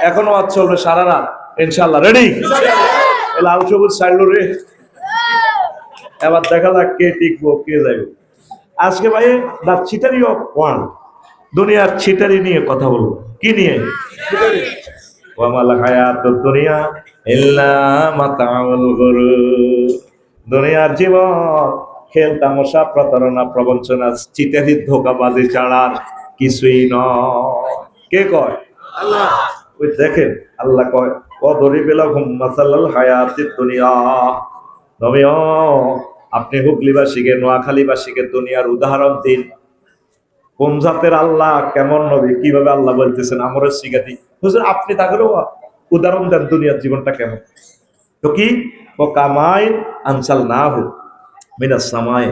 এখনো আজ চলবে সারা রাত ইনশাআল্লাহ। রেডি? লাল সবুজ ছাড়লো রে, এবার দেখা যাক কে টিকবো কে যাইব। আজকে ভাই দা চিটারি অফ ওয়ান, দুনিয়ার চিটারি নিয়ে কথা বলবো। কি নিয়ে? ওয়ামাল হায়াতুদ দুনিয়া ইল্লা মাতাউল গুরুর। দুনিয়ার জীবন খেল তামাশা, প্রতারণা, প্রবঞ্চনা, চিটারি, ধোঁকাবাজি ছাড়ার কিছুই নয়। কে কয়? আল্লাহ। ওই দেখেন আল্লাহ কয় ওয়াদরিবিলাহুম মাসালাল হায়াতিদ দুনিয়া। নবীও আপনি হুগলিবাসীকে, নোয়াখালীবাসীকে দুনিয়ার উদাহরণ দিন। কোন জাতের আল্লাহ, কেমন নবী, কিভাবে আল্লাহ বলতেছেন আমরা শিখাতি। হুজুর আপনি তাদেরও উদাহরণ দেন দুনিয়ার জীবনটা কেমন। তো কি ও কামাই আনসাল না হোক মিনাস সামায়।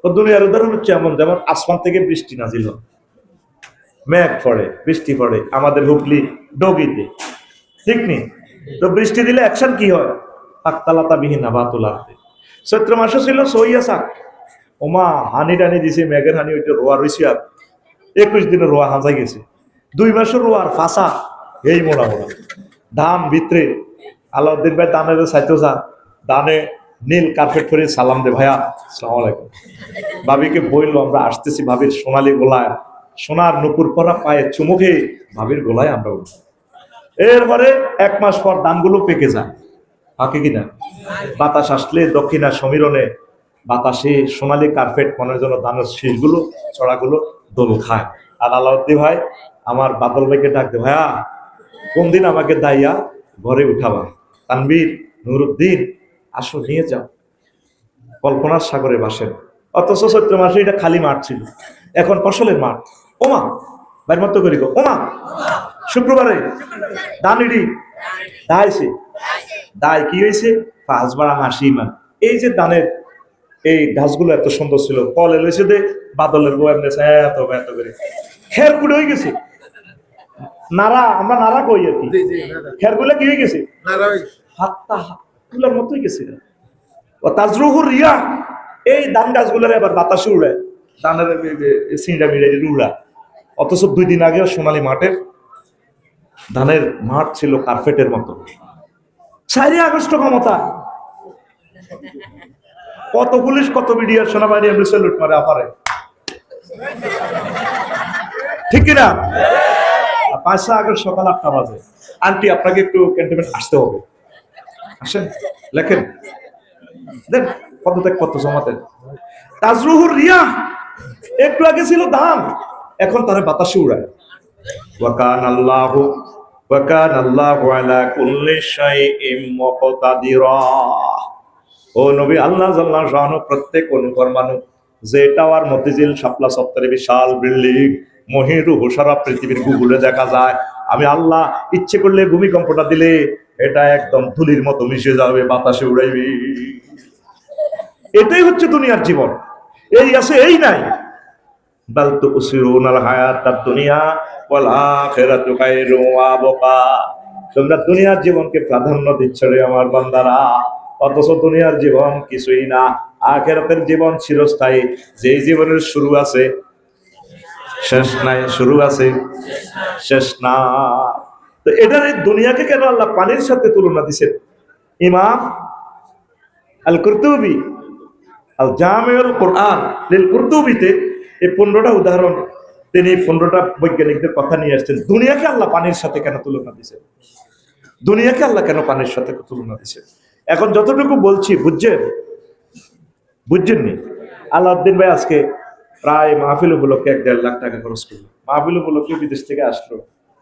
ও দুনিয়ার উদাহরণ হচ্ছে এমন, যেমন আসমান থেকে বৃষ্টি নাজিল হয়, মেঘ পড়ে, বৃষ্টি পড়ে আমাদের হুগলি ডগিতে, ঠিক নেই? তো বৃষ্টি দিলে অ্যাকশন কি হয়? পাকতালাতা বিহীন আবাতুল আরদে। চৈত্র মাসে ছিল সইয়া শাক, ওমা হানি টানি দিছে, মেঘের হানি, ওইটা রোয়া রইছে। আর 21 দিনে রোয়া হাজাই গেছে, 2 মাসের রোয়ার ফাঁসা এই মোড়া মোড়া ধান ভিতরে। আলাউদ্দিন ভাই দানের চাইতো যা, দানে নীল কার্পেট করে সালাম দে, ভাইয়া আসসালামু আলাইকুম। ভাবিকে বললো আমরা আসতেছি, ভাবির সোনালী গোলায়, সোনার নুপুর পরা পায়ে চুমুকে ভাবির গোলায় আমরা উঠি। এরপরে 1 মাস পর ধানগুলো পেকে যায়, পাকে কিনা? বাতাস আসলে দক্ষিণা সমীরণে বাতাসে সোনালী কার্পেট মনের জন্য ধানের শীষগুলো, ছড়াগুলো দোল খায়। আর আলাউদ্দিন ভাই আমার বাদল ভাইকে ডাকতে, ভাইয়া কোন দিন আমাকে দাইয়া ঘরে উঠাবা, তানবীর, নুরুদ্দিন আসো নিয়ে যাও, কল্পনার সাগরে বাসেন। অথচ চৈত্র মাসে এটা খালি মাঠ ছিল, এখন ফসলের মাঠ। ওমা বাইর মতো করি গো, ওমা শুক্রবারে দানিডি দাইছে, দায় কি হয়েছে? 5 বারা হাসি মান। এই যে দানের এই গাছগুলো এত সুন্দর ছিল, ফল এলেছে দে, বাদলের বউ এমনি এত এত করে খের কুড়ে হয়ে গেছে। নারা, আমরা নারা কই আর কি, খের গুলো কি হয়ে গেছে? হাত্তা তুলার মতো হয়ে গেছে। ও তাজরুহুর রিয়া, এই ধান গাছগুলোর এবার বাতাসে উড়ে, ধানের সিঁড়া মিড়ে উড়া। অথচ 2 দিন আগেও সোনালী মাঠের ধানের মাঠ ছিল কার্পেটের মতো। 4 আগস্ট ক্ষমতা, কত পুলিশ, কত মিডিয়ার সেনাবাহিনী এমনি স্যালুট মারে আপারে, ঠিক কিনা? 5 আগস্ট সকাল 8টা বাজে। আন্টি আপনাকে একটু ক্যান্টনমেন্ট আসতে হবে, আসেন, লেখেন, দেন পদত্যাগ পত্র জমাতেন। তাজরুহুর রিয়া, একটু আগে ছিল ধান, এখন তারা বাতাসে উড়ায়। ওয়াকান আল্লাহু আলা কুল্লি শাইইন মুকতাদিরা। ও নবী, আল্লাহ জাল্লাহু শাআনু প্রত্যেক অনুকর্মাণু, যে টাওয়ার মতিঝিল শাপলা চত্বরে বিশাল বিল্ডিং, মহিরুহ সারা পৃথিবীর গুগলে দেখা যায়, আমি আল্লাহ ইচ্ছে করলে ভূমিকম্পটা দিলে এটা একদম ধুলির মতো মিশে যাবে, বাতাসে উড়াইবে। এটাই হচ্ছে দুনিয়ার জীবন। এই আছে এই নাই। বাল তুসিরুনাল হায়াতাদ দুনিয়া ওয়াল আখিরাতু খায়রুম ওয়া আবকা। তোমরা দুনিয়ার জীবনকে প্রাধান্য দিচ্ছ রে আমার বান্দারা, অথচ দুনিয়ার জীবন কিছুই না। আখিরাতের জীবন চিরস্থায়ী, যে জীবনের শুরু আছে শেষ নাই, শুরু আছে শেষ না। তো এটার এই দুনিয়াকে কেন আল্লাহ পানির সাথে তুলনা দিয়েছেন? ইমাম আল কুরতুবী আল জামিউল কুরআন লিল কুরতুবীতে এই 15টা উদাহরণ, তিনি 15টা বৈজ্ঞানিকদের কথা নিয়ে আসছেন। দুনিয়াকে আল্লাহ পানির সাথে কেন তুলনা দিয়েছেন? দুনিয়াকে আল্লাহ কেন পানির সাথে তুলনা দিয়েছেন? এখন যতটুকু বলছি বুঝছেননি? আলাউদ্দিন ভাই আজকে প্রায় মাহফিল উপলক্ষে 1.5 লাখ টাকা খরচ করলো। মাহফিল উপলক্ষে বিদেশ থেকে আসলো,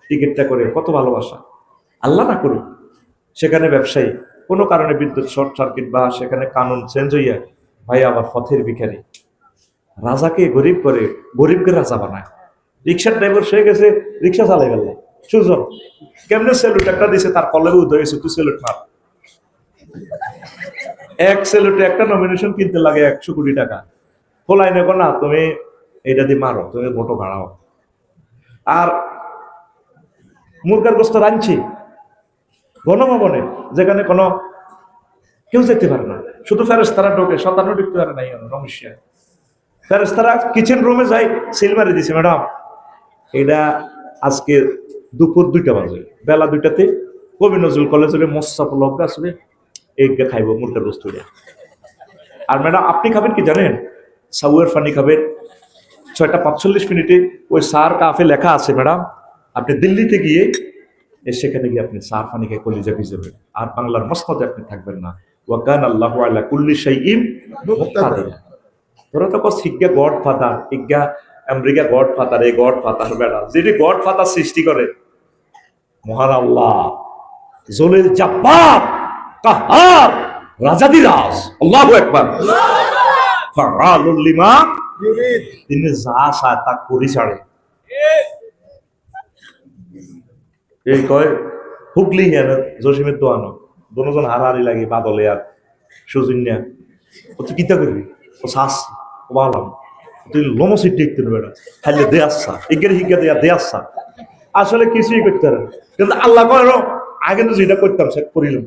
টিকিটটা করে, কত ভালোবাসা। আল্লাহ না করুক সেখানে ব্যবসায়ী কোনো কারণে বিদ্যুৎ শর্ট সার্কিট বা সেখানে কানুন চেঞ্জ হইয়া ভাই আবার পথের ভিখারি, রাজাকে গরিব করে গরিবকে রাজা বানায়। রিক্সার ড্রাইভার সে গেছে, রিক্সা চালাই গেল, সুজন কেমনে স্যালুট একটা দিছে, তার কলেজে উদয় হয়েছে, তুই স্যালুট মার। এক স্যালুটে একটা নমিনেশন কিনতে লাগে 100 কোটি টাকা। ফলাই নেব না, তুমি এটা দিয়ে মারো, তুমি ভোটো ভাড়াও। আর মুরগার গোস্ত রাঁধছি গণভবনে, যেখানে কোনো কেউ যেতে পারে না, শুধু ফেরেশতারা ঢোকে, সন্তানও ঢুকতে পারে নাই রমেশিয়া। ফেরেশতারা কিচেন রুমে যাই, সিল মারি দিছে, ম্যাডাম এটা আজকে দুপুর 2টা বাজে, বেলা 2টাতে কবি নজরুল কলেজের মোসাফ লোক আসলে এগা খাইব মুরগা রোস্ট হইয়া। আর ম্যাডাম আপনি খাবেন কি জানেন? সাউয়ের পানি খাবেন। 6টা 45 মিনিটে ওই সার কাফে লেখা আছে ম্যাডাম, আপনি দিল্লিতে গিয়ে সেখানে গিয়ে আপনি সার পানি খেয়ে কলিজা ভিজাবেন, আর বাংলার মসনদে আপনি থাকবেন না। ওয়াকান আল্লাহু আলা কুল্লি শাইইন মুকতাদির। তোরা তো কস হিজ্ঞা গড ফাদার, হিজ্ঞা আমেরিকা গড ফাদার, এই গড ফাদার বেড়া যিনি গড ফাদার সৃষ্টি করে মহান আল্লাহ, জলিল জাব্বার কাহার রাজাদিরাজ, আল্লাহু আকবার। ফাআলুল লিমা ইউরিদ, তিনি যা চায় তা করি ছাড়ে। এই কয় হুগলি হেন জসিমের দোয়ানো দুজন হারাহারি লাগে, বাদলে আর সুজন্যা। ও তুই কিতা করবি? ও শ্বাস ও বালাম তুই লোমসিট দেখতে বেড়া খাইলে দে আসছা এগের হিগা দেয়া দে আসছা। আসলে কিছুই করতে পারে, কিন্তু আল্লাহ কয় আগে তো যেটা করতাম সে করিলাম,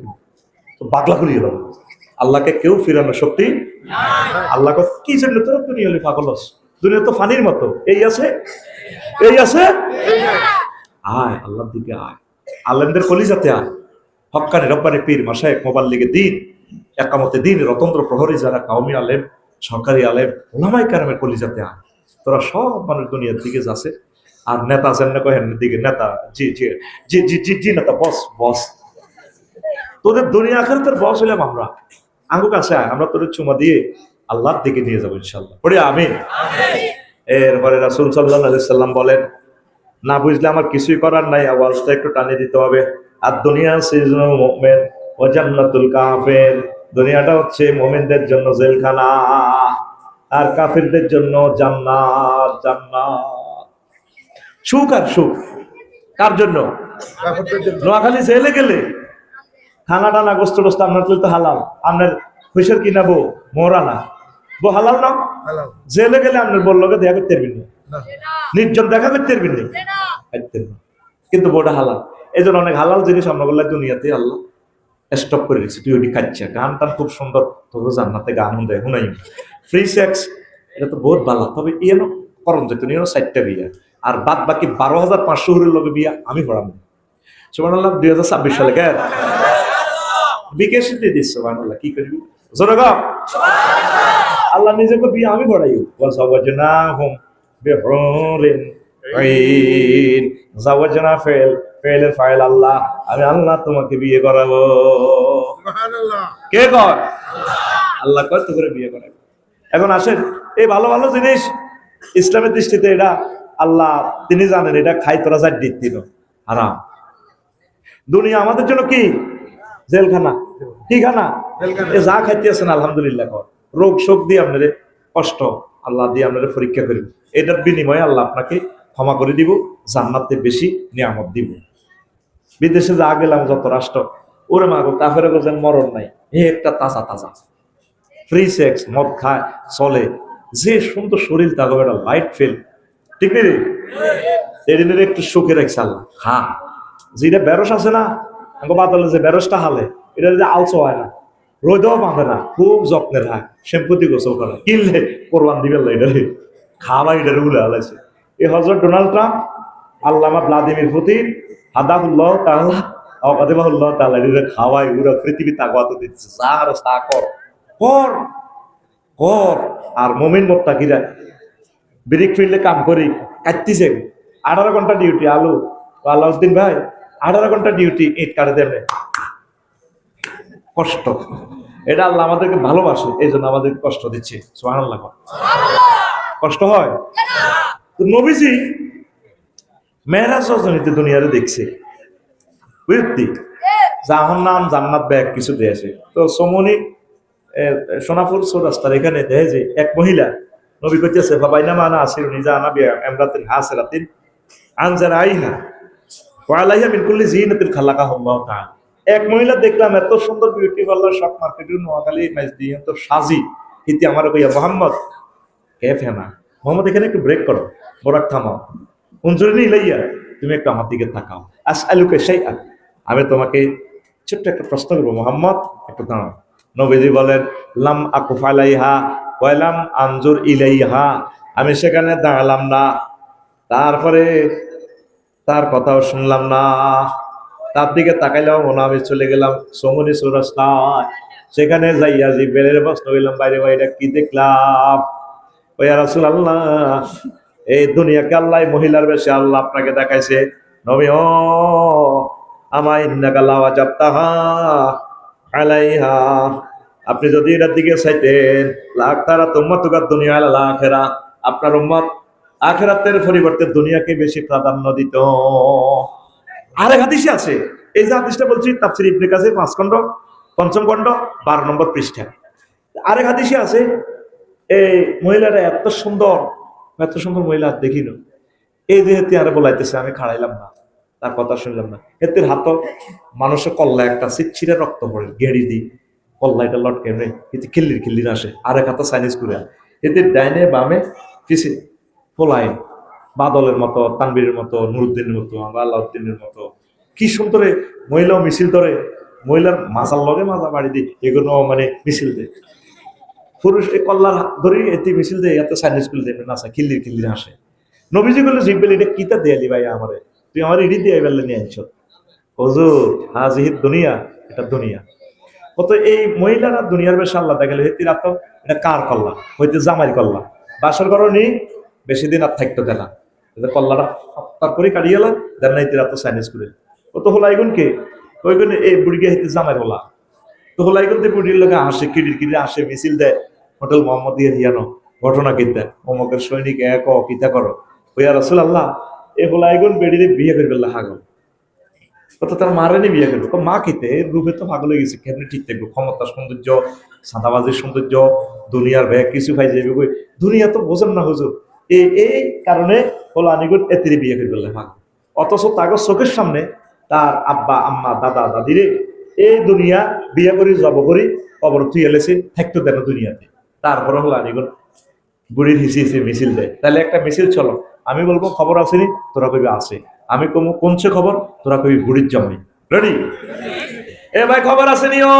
বাগলা করিয়ে এলাম। আল্লাহকে কেউ ফিরানোর শক্তি। আল্লাহ কি জন্য তোর দুনিয়া হলে পাগল, দুনিয়া তো ফানির মতো, এই আছে এই আছে, আয় আল্লাহর দিকে আয়, আলেমদের কলিজাতে আয়। হক্কানি রব্বানি পীর মাশায়েখ মোবাল্লিগে দিন, একামতে দিন, রতন্ত্র প্রহরী যারা কাউমি আলেম, সরকারি আলেম, ওলামায়ে কেরামের কলিজাতে আয়। তোরা সব মানুষ দুনিয়ার দিকে যাচ্ছে, আর নেতা যেন কহেন দিকে নেতা, জি জি জি জি জি জি নেতা, বস বস। তোদের দুনিয়া আখিরাতের বস হইলাম আমরা। আঙ্গু কাছে আয়, আমরা তোদের চুমা দিয়ে আল্লাহর দিকে নিয়ে যাবো ইনশাআল্লাহ। পড়ি আমিন। এরপরে রাসূল সাল্লাল্লাহু আলাইহি সাল্লাম বলেন, না বুঝলে আমার কিছুই করার নাই, আওয়াজটা একটু টানে দিতে হবে। আর দুনিয়া সিজনুল মুমিন ওয়া জান্নাতুল কাফির, দুনিয়াটা হচ্ছে মুমিনদের জন্য জেলখানা, আর কাফিরদের জন্য জান্নাত। জান্নাত সুখ আর সুখ কার জন্য? নোয়াখালী জেলে গেলে খানা টানা গোস্ত টোস্ত আপনার তো হালাল, আপনার পয়সার কিনাবো মোরানা বো হালাল না। জেলে গেলে আপনার বললো দেখা করতে পারবেন না, নির্জন দেখা করতে পারবেন না, কিন্তু বোটা হালাল। এই জন্য অনেক হালাল জিনিস আমরা বললাম দুনিয়াতে আল্লাহ স্টপ করে রেখেছি। তুই ওটি খাচ্ছে, গান টান খুব সুন্দর, তবু জান্নাতে গান শুনতে শুনাই ফ্রি সেক্স, এটা তো বহুত ভালো। তবে ইয়েনো করণ যেত নিয়ে 4টা বিয়া, আর বাদ বাকি 12,500 হুরের লগে বিয়া আমি পড়াবো। সুবহানাল্লাহ 2026 সালে কেন বিকেশ দিয়ে দিচ্ছে সুবহানাল্লাহ, কি করবি জোরে গো আল্লাহ নিজেকে বিয়ে আমি পড়াই। ওয়াজাওয়াজনাহুম বিহুরিন আইন, জাওয়াজনা ফেলের ফাইল আল্লাহ, আমি আল্লাহ তোমাকে বিয়ে করাবো। সুবহানাল্লাহ, কে কয়? আল্লাহ কয় তো করে বিয়ে করাবো। এখন আসেন, এই ভালো ভালো জিনিস ইসলামের দৃষ্টিতে এটা আল্লাহ তিনি জানেন, এটা খাই তোরা যাই দিন হারাম। দুনিয়া আমাদের জন্য কি জেলখানা, কি খানা? যা খাইতে আছেন আলহামদুলিল্লাহ, রোগ শোক দিয়ে আপনাদের কষ্ট আল্লাহ দিয়ে আপনাদের পরীক্ষা করিব, এটার বিনিময়ে আল্লাহ আপনাকে ক্ষমা করে দিব, জান্নাতে বেশি নিয়ামত দিব। বিদেশে যা গেলাম যত রাষ্ট্র, ওরে মাগো কাফের যেন মরণ নাই, একটা তাজা তাজা ফ্রি সেক্স, মদ খায় চলে, যে সুন্দর শরীর তাকে একটা লাইট ফিল, ঠিক নেই এদিনের একটু সুখে রাখছে আল্লাহ। হ্যাঁ, যেটা বেরস আছে না বাতালে, যে বেরসটা হালে এটা যদি আলসো হয় না, রোদেও বাঁধে না, খুব যত্নের হয়, শ্যাম্পুতি গোসল করে, কিনলে কোরবান দিবেন এটারে খাওয়া, এটারে উলে হালাইছে। এই হযরত ডোনাল্ড ট্রাম্প, আল্লামা ভ্লাদিমির পুতিন হাদাহুল্লাহ তাআলা আকাদিবাহুল্লাহ তাআলা এটারে খাওয়াই পুরো পৃথিবী তাকওয়াত দিচ্ছে, যার তা কর কর কর। আর মুমিন মুত্তাকিরা ব্রিক ফিল্ডে কাম করি কাটতিছে 18 ঘন্টা ডিউটি। আলু আলাউদ্দিন ভাই 18 ঘন্টা ডিউটি, ইট কাটে দেবে, কষ্ট। এটা আল্লাহ আমাদেরকে ভালোবাসে, এই জন্য আমাদেরকে কষ্ট দিচ্ছে। সুবহানাল্লাহ, কষ্ট হয়। তো নবীজি মেরাজ রজনীতে দুনিয়ারে দেখছে, বুঝলি জাহান্নাম জান্নাত ব্যাগ কিছু দিয়েছে। তো সমনি সোনাপুর চৌরাস্তার এখানে দেখে যে এক মহিলা নবী কইতেছে বাবাইনা মানা আসির নিজা আনা বিয়া আমরাতিন হাসরাতিন আনজার আইহা ওয়া আলাইহা মিন কুল্লি জিনাতিন খালাকাহুল্লাহ তাআলা। এক মহিলা দেখলাম এত সুন্দর বিউটি পার্লার শপ মার্কেটের নোয়াখালী মাইজ দিয়ে তো সাজি, হিতে আমার কইয়া মোহাম্মদ কেফ হেনা মোহাম্মদ এখানে একটু ব্রেক করো, বরাক থামাও, উনজুরিনি ইলাইয়া, তুমি একটু আমার দিকে তাকাও, আসআলুকা শাইআন, আমি তোমাকে ছোট্ট একটা প্রশ্ন করবো মোহাম্মদ, একটু দাঁড়াও। নবীজি বলেন লাম আকুফ আলাইহা ওয়া লাম আনজুর ইলাইহা, আমি সেখানে দাঁড়ালাম না, তারপরে তার কথাও শুনলাম না। তার দিকে তাকাইলাম মনে আমি চলে গেলাম সমনি চৌরাস্তায়। সেখানে যাইয়া জিব্রাইলের প্রশ্ন হইলাম, বাইরে বাইরে কি দেখলাম? ও ইয়া রাসূলুল্লাহ, এই দুনিয়াকে আল্লাহ মহিলার বেশে আল্লাহ আপনাকে দেখাইছে। নবী ও আমা ইন্নাকা লাওয়াজাবতাহা আলাইহা, আপনি যদি এটার দিকে চাইতেন, লাখ তারা তুম্মাতুকা দুনিয়া আলাল আখিরা, আপনার উম্মত আখিরাতের পরিবর্তে দুনিয়াকে বেশি প্রাধান্য দিত। আরেক হাদিসে আছে, এই যে হাদিসটা বলছি তাফসীর ইবনে কাসির 5 খণ্ড 5ম খণ্ড 12 নম্বর পৃষ্ঠা। আরেক হাদিসে আছে, এই মহিলাটা এত সুন্দর, এত সুন্দর মহিলা দেখিল। এই যে হেতে আরে বলাইতেছে, আমি খাড়াইলাম না, তার কথা শুনলাম না। হেতের হাত মানুষের কল্লা একটা ছিটছিটে রক্ত পড়ে গেড়ি দি কল্লা এটা লটকে রে, এতে খিল্লির খিল্লির আসে। আরেক হাতে চাইনিজ করে এতে ডাইনে বামে পিছে ফোলাই বাদলের মতো, তানবীরের মতো, নুরুদ্দিনের মতো, আল্লাউদ্দিনের মতো কি সুন্দর মহিলাও মিছিল ধরে। মহিলার মাজার লগে মাজা বাড়ি দিই, এগুলো মানে মিছিল দেয়। পুরুষ এই কল্লার ধরে এতে মিছিল দেয়, এত চাইনিজ করে দেবে না, খিল্লির খিল্লির আসে। নবীজি বললো, জিব্রাইল এটা কিতা দেয়ালি ভাই আমারে, তুই আমার ইডি দিয়ে বেলে নিয়ে আইছ। হুজুর হাজির দুনিয়া, এটা দুনিয়া। কত এই মহিলারা দুনিয়ার বেশ আল্লাহ দেখালে হেতি রাত, এটা কার কল্লা? হইতে জামাই কল্লা। বাসর করনি বেশি দিন আর থাকতো দেনা, কল্লাটা তার করে কাটিয়ে গেল, দেন নাই রাত চাইনিজ করে। কত হলো আইগুন কে ওই গুণ এই বুড়িকে হেতে জামাই বলা। তো হলো আইগুন বুড়ির লোকে আসে, কিড়ির কিড়ি আসে, মিছিল দেয় হোটেল মোহাম্মদ দিয়ে দিয়ানো ঘটনা কিনতে, অমকের সৈনিক এক কিতা করো। ওইয়া রাসূলুল্লাহ, এ হলো আইগুন বেড়িয়ে বিয়ে করে ফেললা হাগল। অর্থাৎ তার মারেনি বিয়ে করলো, মা খেতে রূপে তো পাগল হয়ে গেছে, কেমনি ঠিক থাকবো? ক্ষমতার সৌন্দর্য, সাদাবাজির সৌন্দর্য, দুনিয়ার ব্যাগ কিছু খাই যাবে, দুনিয়া তো বোঝেন না হুজুর। এই কারণে হলো আনিগুন এতিরে বিয়ে করে ফেললে পাগল। অথচ তাকে চোখের সামনে তার আব্বা আম্মা দাদা দাদিরে এই দুনিয়া বিয়ে করি জব করি কবর তুই এলেছে থাকতো দেন দুনিয়াতে। তারপরে হলো আনিগুন বুড়ির হিসি হিসি মিছিল দেয়। তাহলে একটা মিছিল চলো, আমি বলবো খবর আসেনি, তোরা কবি আছে। আমি কমু কোনছে খবর, তোরা কবি বুড়ির জমি। রেডি? এ ভাই খবর আসেনি? ও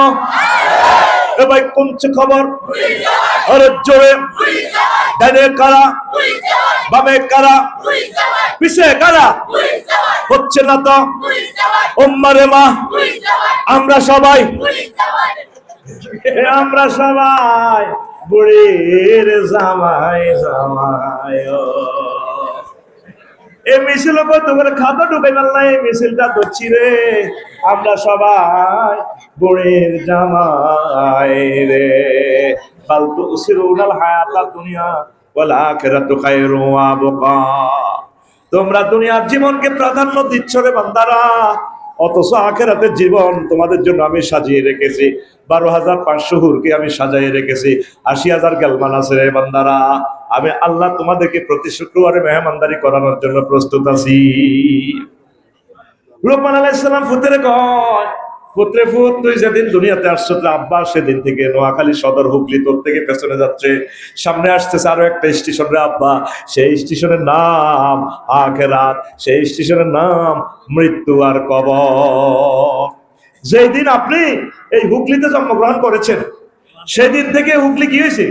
এ ভাই কোনছে খবর? আরে জোরে ডানে কারা, বামে কারা, পিছে কারা, হচ্ছে না তো ওম্মারে মা, আমরা সবাই, আমরা সবাই বুড়ির জামাই জামাই। এই মিছিল তোমার খাতা ঢুকাই পারলাই, এই মিছিলটা ধরছি রে, আমরা সবাই বুড়ির জামাই রে। ফালতু উসিরুনাল হায়াতাদ দুনিয়া ওয়াল আখিরাতু খায়রু ওয়া আবকা। তোমরা দুনিয়ার জীবনকে প্রাধান্য দিচ্ছ রে বান্দারা, অথচ আখিরাতের জীবন তোমাদের জন্য আমি সাজিয়ে রেখেছি। 12,500 হুরকে আমি সাজিয়ে রেখেছি, 80,000 গেলমান আছে রে বান্দারা। আমি আল্লাহ তোমাদেরকে প্রতি শুক্রবারে মেহমানদারি করানোর জন্য প্রস্তুত আছি। লোকমান আলাইহিস সালাম পুত্রে কয়, পুত্রে ফুত, তুই যেদিন দুনিয়াতে আসছো তোর আব্বা সেদিন থেকে নোয়াখালী সদর হুগলি তোর থেকে পেছনে যাচ্ছে, সামনে আসতেছে আরো একটা স্টেশন রে আব্বা, সেই স্টেশনের নাম আখিরাত, সেই স্টেশনের নাম মৃত্যু আর কবর। যেই দিন আপনি এই হুগলিতে জন্মগ্রহণ করেছেন সেদিন থেকে হুগলি কি হয়েছে?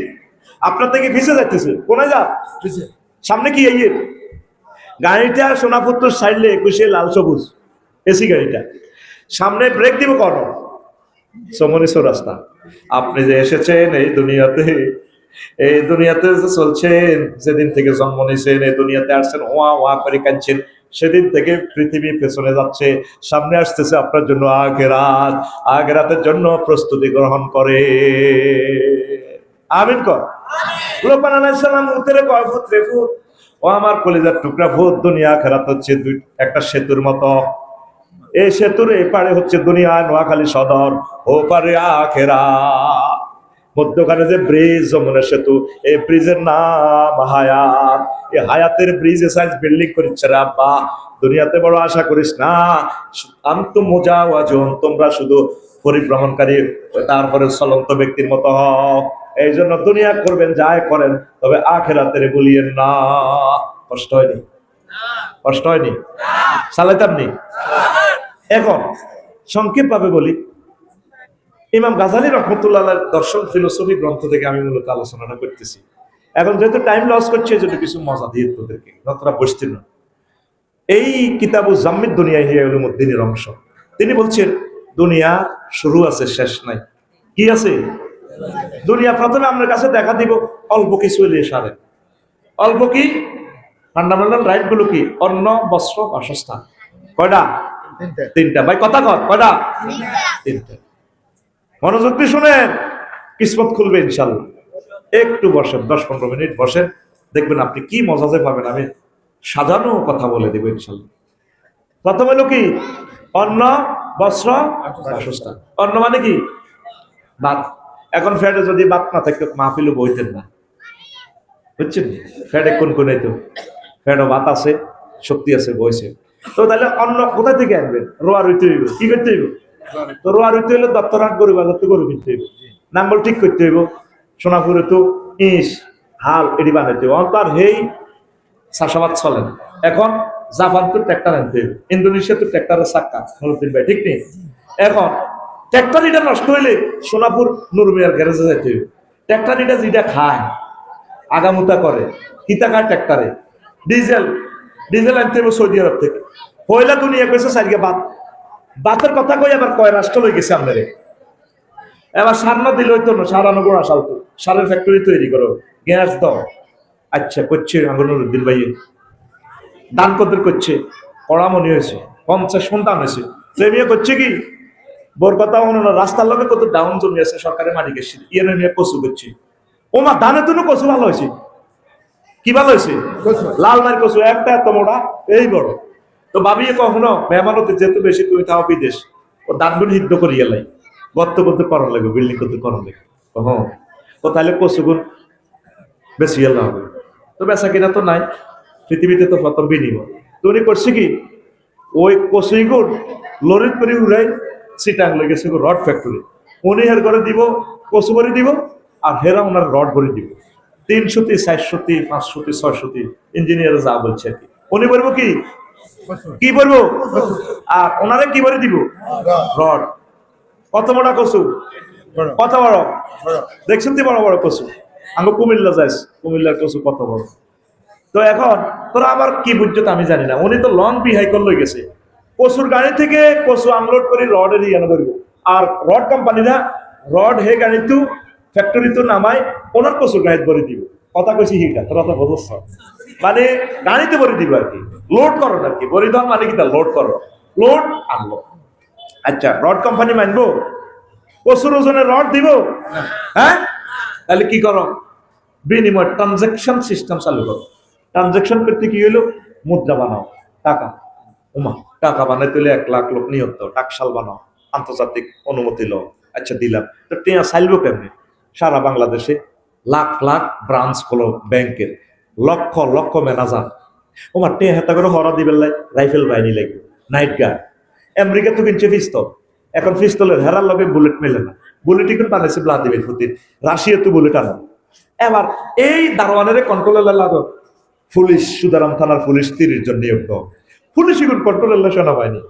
আপনার থেকে ভিসে যাইতেছে। কোনায় যা সামনে কি এই গাড়িটা সোনাপুত্র সাইডলে 21 লাল সবুজ এসি গাড়িটা, সামনে ব্রেক দিব কর সমনিসো রাস্তা। আপনি যে এসেছেন এই দুনিয়াতে, এই দুনিয়াতে যে চলছেন, যেদিন থেকে জন্ম নিয়েছেন এই দুনিয়াতে আসছেন, ওয়া ওয়া করে কাঁদছেন, সেদিন থেকে পৃথিবী পেছনে যাচ্ছে, সামনে আসতেছে আপনার জন্য আখিরাত। আখিরাতের জন্য প্রস্তুতি গ্রহণ করে। আমিন কর। লোকমান আলাইহিস সালাম উত্তরে কয়, পুত্রে ফুত, ও আমার কলিজার টুকরা ফুত, দুনিয়া আখিরাত হচ্ছে একটা সেতুর মতো। এই সেতুর এপারে হচ্ছে দুনিয়া নোয়াখালী সদর, ও পারে আখিরাত। মধ্যখানে যে ব্রিজ যমুনা সেতু, এই ব্রিজের নাম হায়াত। এই হায়াতের ব্রিজে সাইজ বিল্ডিং করেছে রে আব্বা, দুনিয়াতে বড় আশা করিস না। আনতুম মুজাওয়াজুন, তোমরা শুধু পরিভ্রমণকারী, তারপরে চলন্ত ব্যক্তির মতো হও। এই জন্য দুনিয়া করবেন যাই করেন, তবে আখিরাতের ভুলিয়েন না। কষ্ট হয়নি? কষ্ট হয়নি? চালাইতাম নি? এখন সংক্ষেপ ভাবে বলি, ইমাম গাজালি রহমতুল্লাহ দর্শন ফিলোসফি গ্রন্থ থেকে আমি মূলত আলোচনাটা করতেছি। এখন যেহেতু টাইম লস করছে, এই জন্য কিছু মজা দিয়ে তোদেরকে, তোরা বসতে না। এই কিতাবু জাম্মিদ দুনিয়া হিয়া উলুমুদ্দিনের অংশ। তিনি বলছেন দুনিয়া শুরু আছে, শেষ নাই। কি আছে? দুনিয়া প্রথমে আপনার কাছে দেখা দিব অল্প কিছু এলিয়ে সারে। অল্প কি? ফান্ডামেন্টাল রাইট গুলো কি? অন্ন, বস্ত্র, বাসস্থান। কয়টা? তিনটা। ভাই কথা কর, কয়টা? তিনটা। মনোযোগ দিয়ে শুনেন, কিসমত খুলবে ইনশাল্লাহ। একটু বসেন, 10-15 মিনিট বসেন, দেখবেন আপনি কি মজাতে পাবেন। আমি সাজানো কথা বলে দেবো ইনশাল্লাহ। প্রথম হলো কি? অন্ন, বস্ত্র, বাসস্থান। অন্ন মানে কি? ভাত। এখন ফ্যাটে যদি ভাত না থাকতো মাহফিলও বইতেন না, বুঝছেন? ফ্যাটে কোন কোন তো ফ্যাটও ভাত আছে, শক্তি আছে, বইছে। তো তাহলে অন্ন কোথা থেকে আনবেন? রোয়া রইতে হইব। কি করতে হইব? তো রোয়া রইতে হইলে দপ্তরহাট গরু বাজার তো গরু কিনতে হইব, নাঙ্গল ঠিক করতে হইব। সোনাপুরে তো ইস হাল এটি বানাইতে হইব। তার হেই চাষাবাদ চলে না। এখন জাপান তো ট্র্যাক্টর আনতে হইব, ইন্দোনেশিয়া তো ট্র্যাক্টরের চাক্কা। নুরুদ্দিন ভাই ঠিক নেই? এখন ট্র্যাক্টর এটা নষ্ট হইলে সোনাপুর নুরমিয়ার গ্যারেজে যাইতে হইব। ট্র্যাক্টর এটা যেটা খায়, আগামুতা করে, কিতা খায় ট্র্যাক্টরে? ডিজেল। ডিজেল আনতে হইব সৌদি আরব থেকে। পয়লা দুনিয়া কইছে সারিকে বাত। বাতের কথা কই আবার কয় রাষ্ট্র লই গেছে আপনারে। এবার সার না দিলে হইতো না, সার আনো গোড়া সালতো, সারের ফ্যাক্টরি তৈরি করো, গ্যাস দাও। আচ্ছা করছে নুরুদ্দিন ভাই, দান কত করছে? কড়ামনি হয়েছে, 50 সন্তান হয়েছে। প্রেমিয়া করছে কি? বোর কথা মনে না, রাস্তার লগে কত ডাউন জমি আছে, সরকারের মাটি গেছে, ইয়ে নিয়ে কচু করছে। ওমা দানে তো কচু ভালো হয়েছে। কি ভালো হয়েছে? লাল মার কচু, একটা এত মোটা, এই বড়। তো ভাবিয়ে কখনো মেহমানতে যেহেতু বেশি, তুমি থাও বিদেশ, ও দানগুলো সিদ্ধ করিয়া লাই, গর্ত করতে করা লাগবে, বিল্ডিং করতে করা লাগবে। হ্যাঁ, তো তাহলে কচুগুন বেশি এলা হবে। তো বেচা কিনা তো নাই, পৃথিবীতে তো প্রথম বিনিময়। তো উনি করছে কি? ওই কচুই গুড় লরিত করে উড়াই সিটাং লেগে গেছে রড ফ্যাক্টরি। উনি হের করে দিব, কচু ভরি দিব, আর হেরা ওনার রড ভরি দিব। 300টি, 400টি, 500টি, 600টি ইঞ্জিনিয়ার যা বলছে আর কি। উনি বলবো কি? কি বলবো? আর ওনারে কি ভরি দিব? রড। কত বড় কচু? কত বড় দেখছেন? বড় বড় কচু। আমি কুমিল্লা যাইস, কুমিল্লার কচু কত বড়। তো এখন তোরা আবার কি বুঝছো আমি জানি না। উনি তো লং বিহাইকল লই গেছে, কচুর গাড়ি থেকে কচু আনলোড করে রডের ইয়ে করবো। আর রড কোম্পানিরা রড হে গাড়ি তো ফ্যাক্টরি তো নামায় ওনার কচুর গাড়ি ভরে দিব। কথা কইছি হিটা, তোরা তো বুঝছ। মানে গাড়িতে ভরে দিব আর কি, লোড করো আর কি। পরিধান মানে কি? তা লোড করো, লোড আনলো। আচ্ছা, রড কোম্পানি মানবো? কচুর ওজনের রড দিব? হ্যাঁ, তাহলে কি করো? বিনিময় ট্রানজাকশন সিস্টেম চালু করো। ট্রানজাকশন করতে কি হলো? মুদ্রা বানাও, টাকা। ওমা টাকা বানাইতে হলে 1 লাখ লোক নিয়োগ দাও, টাকশাল বানাও, আন্তর্জাতিক অনুমতি লো। আচ্ছা দিলাম, তো টিয়া চাইলবো কেমনি? সারা বাংলাদেশে লাখ লাখ ব্রাঞ্চ খোলো ব্যাংকের, লক্ষ লক্ষ ম্যানেজার। ওমা টিয়া হেতা করে হরা দিবেন লাই, রাইফেল বাহিনী লাগবে, নাইট গার্ড। আমেরিকা তো কিনছে পিস্তল, এখন পিস্তলের হেরার লগে বুলেট মেলে না। বুলেট এখন বানাইছে ভ্লাদিমির পুতিন, রাশিয়া তো বুলেট আনো। এবার এই দারোয়ানের কন্ট্রোলে লাগো পুলিশ, সুদারাম থানার পুলিশ 30 জন নিয়োগ দাও। পুলিশ এখন কন্ট্রোলে সেনাবাহিনী।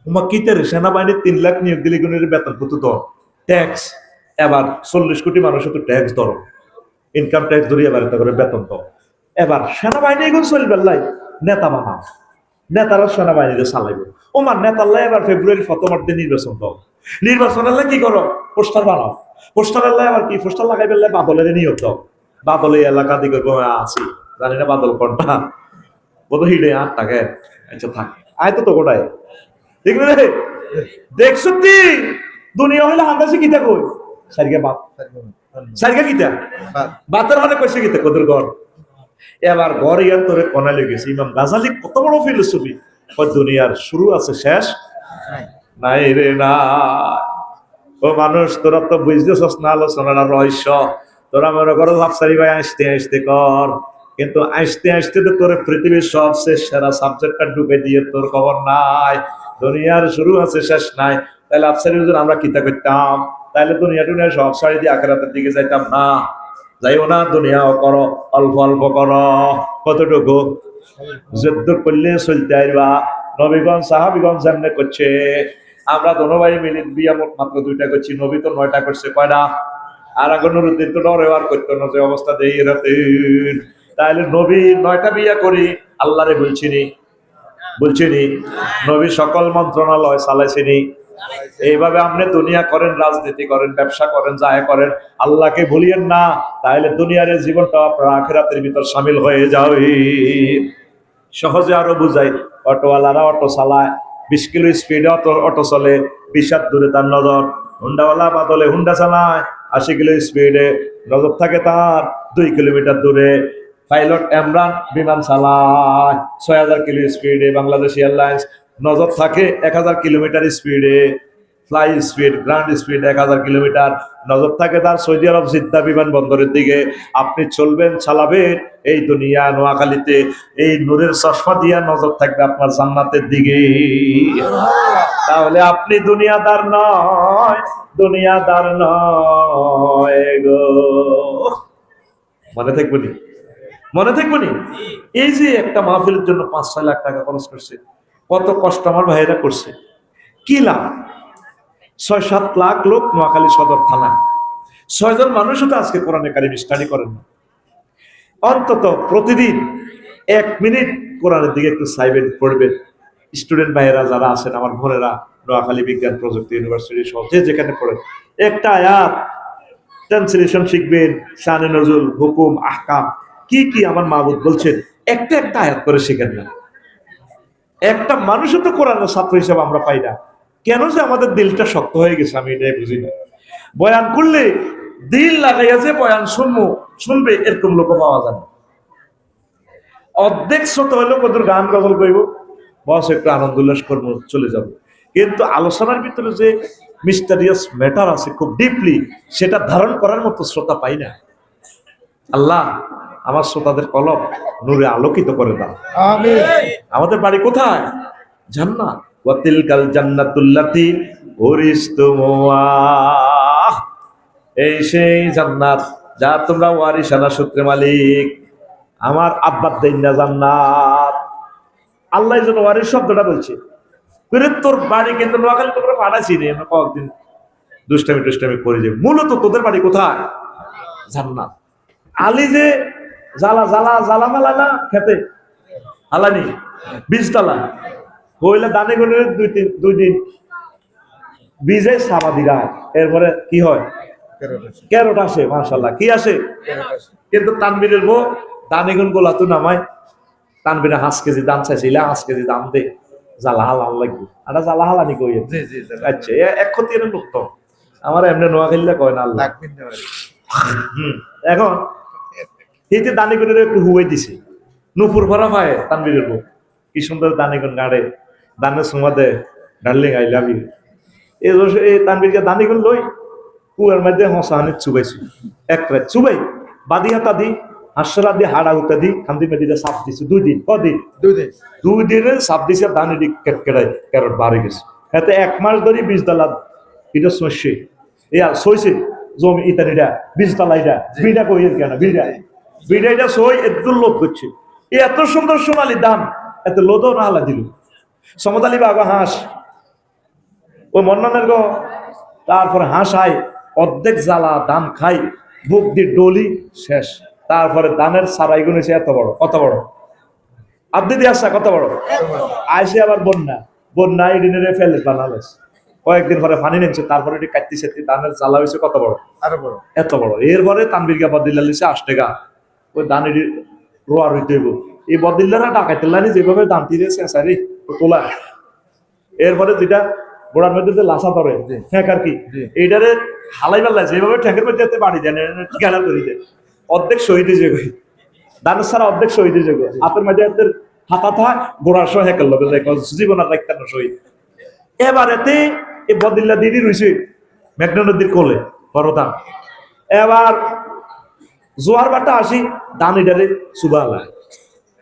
তোমার কিতারে সেনাবাহিনী 3 লাখ নিয়োগ দিলে গুণের বেতন কত দাও? ট্যাক্স। এবার 40 কোটি মানুষের তো ট্যাক্স ধরো, ইনকাম ট্যাক্স ধরিয়ে এবার করে বেতন দাও। এবার সেনাবাহিনী এখন চলবে লাই, নেতা বানাও, নেতারা সেনাবাহিনীকে চালাইবে। ওমার নেতাল্লাই এবার ফেব্রুয়ারি প্রথমার্ধে নির্বাচন দাও। নির্বাচন এলে কি করো? পোস্টার বানাও। পোস্টার এলে আবার কি? পোস্টার লাগাই ফেললে বাদলের নিয়োগ দাও। বাদলে এলাকা দিকে আছি, জানি না বাদল কোনটা, কত হিডে 8 টাকা। আচ্ছা থাক, আয় তো গোটায় ঠিক না রে? দেখছো তুই দুনিয়া হইলে হান্দাসি কিতা কই? সারিকা বাত, সারিকা কিতা বাতের মানে কইছে কিতা কদর গড়। এবার ঘর ইয়ার তোরে কোনা লেগেছে। ইমাম গাজালি কত বড় ফিলোসফি, দুনিয়ার শুরু আছে, শেষ নাই রে না। ও মানুষ, তোরা তো বুঝতেছস না আলোচনার রহস্য। তোরা মনে করো আফসারি ভাই আসতে আসতে কর, কিন্তু আসতে আসতে তো তোর পৃথিবীর সবচেয়ে সেরা সাবজেক্টটা ঢুকে দিয়ে তোর খবর নাই। দুনিয়ার শুরু আছে, শেষ নাই। তাহলে আফসারি হুজুর আমরা কিতা করতাম? তাহলে দুনিয়া টুনিয়া সব সারি দিয়ে আখেরাতের দিকে যাইতাম না। যাইও না, দুনিয়াও করো, অল্প অল্প করো। কতটুকু? যদ্দুর করলে চলতে আইবা। নবীগঞ্জ সাহাবিগঞ্জ যেমনে করছে, আমরা দোনো ভাই মিলে বিয়া মাত্র 2টা করছি, নবী তো 9টা করছে। কয়টা? আর আগে নুরুদ্দিন তো ডরে আর করতো না, যে অবস্থা দেই রাতে। তাহলে নবী 9টা বিয়া করি, আল্লাহরে বলছিনি বলছেনি নবী সকল মন্ত্রণালয় চালাইছেনি। এইভাবে আপনি দুনিয়া করেন, রাজনীতি করেন, ব্যবসা করেন, যাই করেন, আল্লাহকে ভুলিয়েন না, তাহলে দুনিয়ার এই জীবনটা আপনার আখিরাতের ভিতর শামিল হয়ে যাবে। সহজে আরো বুঝাই, অটোওয়ালারা অটো চালায়, 20 কিলো স্পিডে অটো চলে, 20 হাত দূরে তার নজর। হুন্ডাওয়ালা বাদলে হুন্ডা চালায়, 80 কিলো স্পিডে, নজর থাকে তার 2 কিলোমিটার দূরে। পাইলট ইমরান বিমান চালায় 6000 কিলো স্পিডে, বাংলাদেশ এয়ারলাইন্স নজর থাকে 1000 কিলোমিটার স্পিডে। Fly speed, ground speed 1000 kilometre, নজর থাকে তার সৌদি আরব জিদ্দা বিমানবন্দরের দিকে। আপনি চলবেন, চালাবেন এই দুনিয়া নোয়াখালীতে, এই নূরের চশমা দিয়া নজর থাকবে আপনার জান্নাতের দিকে। তাহলে আপনি দুনিয়াদার নয়, দুনিয়াদার নয় গো। মনে থাকবে নি? মনে থাকবে নি? এই যে একটা মাহফিলের জন্য 5-6 লাখ টাকা খরচ করছে, কত কষ্ট আমার ভাইয়েরা করছে, কি লাভ? 6-7 লাখ লোক নোয়াখালী সদর থানায়, 6 জন মানুষও তো আজকে কোরআনে কারিম স্টাডি করেন না। অন্তত প্রতিদিন 1 মিনিট কোরআনের দিকে একটু সাইবেন, পড়বেন। স্টুডেন্ট ভাইয়েরা যারা আছেন, আমার বোনেরা, নোয়াখালী বিজ্ঞান প্রযুক্তি ইউনিভার্সিটি সহ যে যেখানে পড়েন, একটা আয়াত ট্রান্সলেশন শিখবেন, শানে নজুল, হুকুম, আহকাম, কি কি আমার মাহবুব বলছেন, একটা একটা আয়াত করে শিখেন না। একটা মানুষও তো কোরআনের ছাত্র হিসেবে আমরা পাই না। কেন যে আমাদের দিলটা শক্ত হয়ে গেছে আমি এটাই বুঝি না। বয়ান করলে দিল লাগাইয়া যে বয়ান শুনবে এরকম লোক পাওয়া যায় না। অর্ধেক শ্রোতা হইলেও কত গান গজল করবো, বস একটু আনন্দ উল্লাস করবো, চলে যাবো। কিন্তু আলোচনার ভিতরে যে মিস্টারিয়াস ম্যাটার আছে খুব ডিপলি, সেটা ধারণ করার মতো শ্রোতা পাই না। আল্লাহ আমার শ্রোতাদের কলব নূরে আলোকিত করে দাও, আমিন। আমাদের বাড়ি কোথায়? জান্নাত। ওয়াতিলকাল জান্নাতুল্লাতী উরিসতুমুহা, এই সেই জান্নাত যা তোমরা ওয়ারিসানা সূত্রে মালিক। আমার আব্বার দেন না জান্নাত। আল্লাহ এই জন্য ওয়ারিস শব্দটা বলছে। তোর বাড়ি কিন্তু নোয়াখালী তোমরা পাঠাইছি রে, আমরা কয়েকদিন দুষ্টামি করে যাবে। মূলত তোদের বাড়ি কোথায়? জান্নাত। আলী যে জ্বালা মালা না খেতে আলানি 20 তালা হইলে দানে গনে 2 দিন বীজে সাবাদি গায়, এরপরে কি হয়? ক্যারট আসে, মাশাআল্লাহ কি আসে? কিন্তু তানবীরের বউ দানিগুন গোলা তো নামায়, তানবীরে 5 কেজি দাম চাইছিল, 5 কেজি দাম দে, জ্বালা হালান লাগবে। আর জ্বালা হালানি কই? আচ্ছা, এক ক্ষতির লোক তো আমার এমনি নোয়াখালীলে কয় না আল্লাহ। এখন এইতে দানিগুনের একটু হুয়াই দিছে, নুপুর ভরা পায় তানবীরের বউ, কি সুন্দর দানিগুন গাড়ে, দানের সময় দে, ডার্লিং আই লাভ ইউ। এই তানবীরকে দানিগুন লই কুয়ার মধ্যে হসাহানি চুবাইছি, এক রাত চুবাই বাদি হাতা দি, হাসরা দিয়ে হাড়া উঠা দি, খান্দি মেদিটা সাপ দিছে 2 দিন। কদিন? 2 দিনে সাপ দিছে, দানি কেটকেড়াই ক্যারট বাড়ে গেছে। এতে 1 মাস ধরে 20 তালা এটা শস্যে এ আর সইছে জমি ইতালিটা 20 তালা এটা বিড়া কইয়ের কেন বিড়া এটা সই এত লোভ করছে। এত সুন্দর সোনালি দাম, এত লোদও না হালা দিল। সমতালি বাবা হাঁস ওই মন্নানের গো, তারপরে হাঁস আয় অর্ধেক জ্বালা দান খাই, বুক দিয়ে ডলি শেষ। তারপরে দানের সারাই গুনেছে এত বড়, কত বড় আপনি দিয়ে আসা, কত বড় আইসে। আবার বন্যা এডিনে ফেলে বানালেস, কয়েকদিন পরে পানি নেমছে, তারপরে এটি কাটতেছে, দানের জ্বালা হয়েছে কত বড়, আরো বড়, এত বড়। এরপরে তানবীরকে বদিল্লা লিছে 8 টাকা, ওই দান এটি রোয়া রইতে হইব। এই বদিল্লারা ডাকাইতে লানি যেভাবে দান দিয়েছে স্যারি তোলা। এরপরে যেটা গোড়ার মধ্যে যে লাসা ধরে ঠেকার কি, এইটারে হালাই বেলা যেভাবে ঠেকের মধ্যে বাড়ি দেন, ঠিকানা করে দেয়, অর্ধেক শহীদ হয়ে যাবে। দানের সারা অর্ধেক শহীদ হয়ে যাবে। হাতের মধ্যে হাতা থাক গোড়ার সহ হেকের লোক জীবন আর রাখতেন শহীদ। এবার এতে এই বদিল্লা দিদি রয়েছে মেঘনা নদীর কোলে বড় দান। এবার জোয়ার বাটা আসি, দান এটারে সুবা লাগে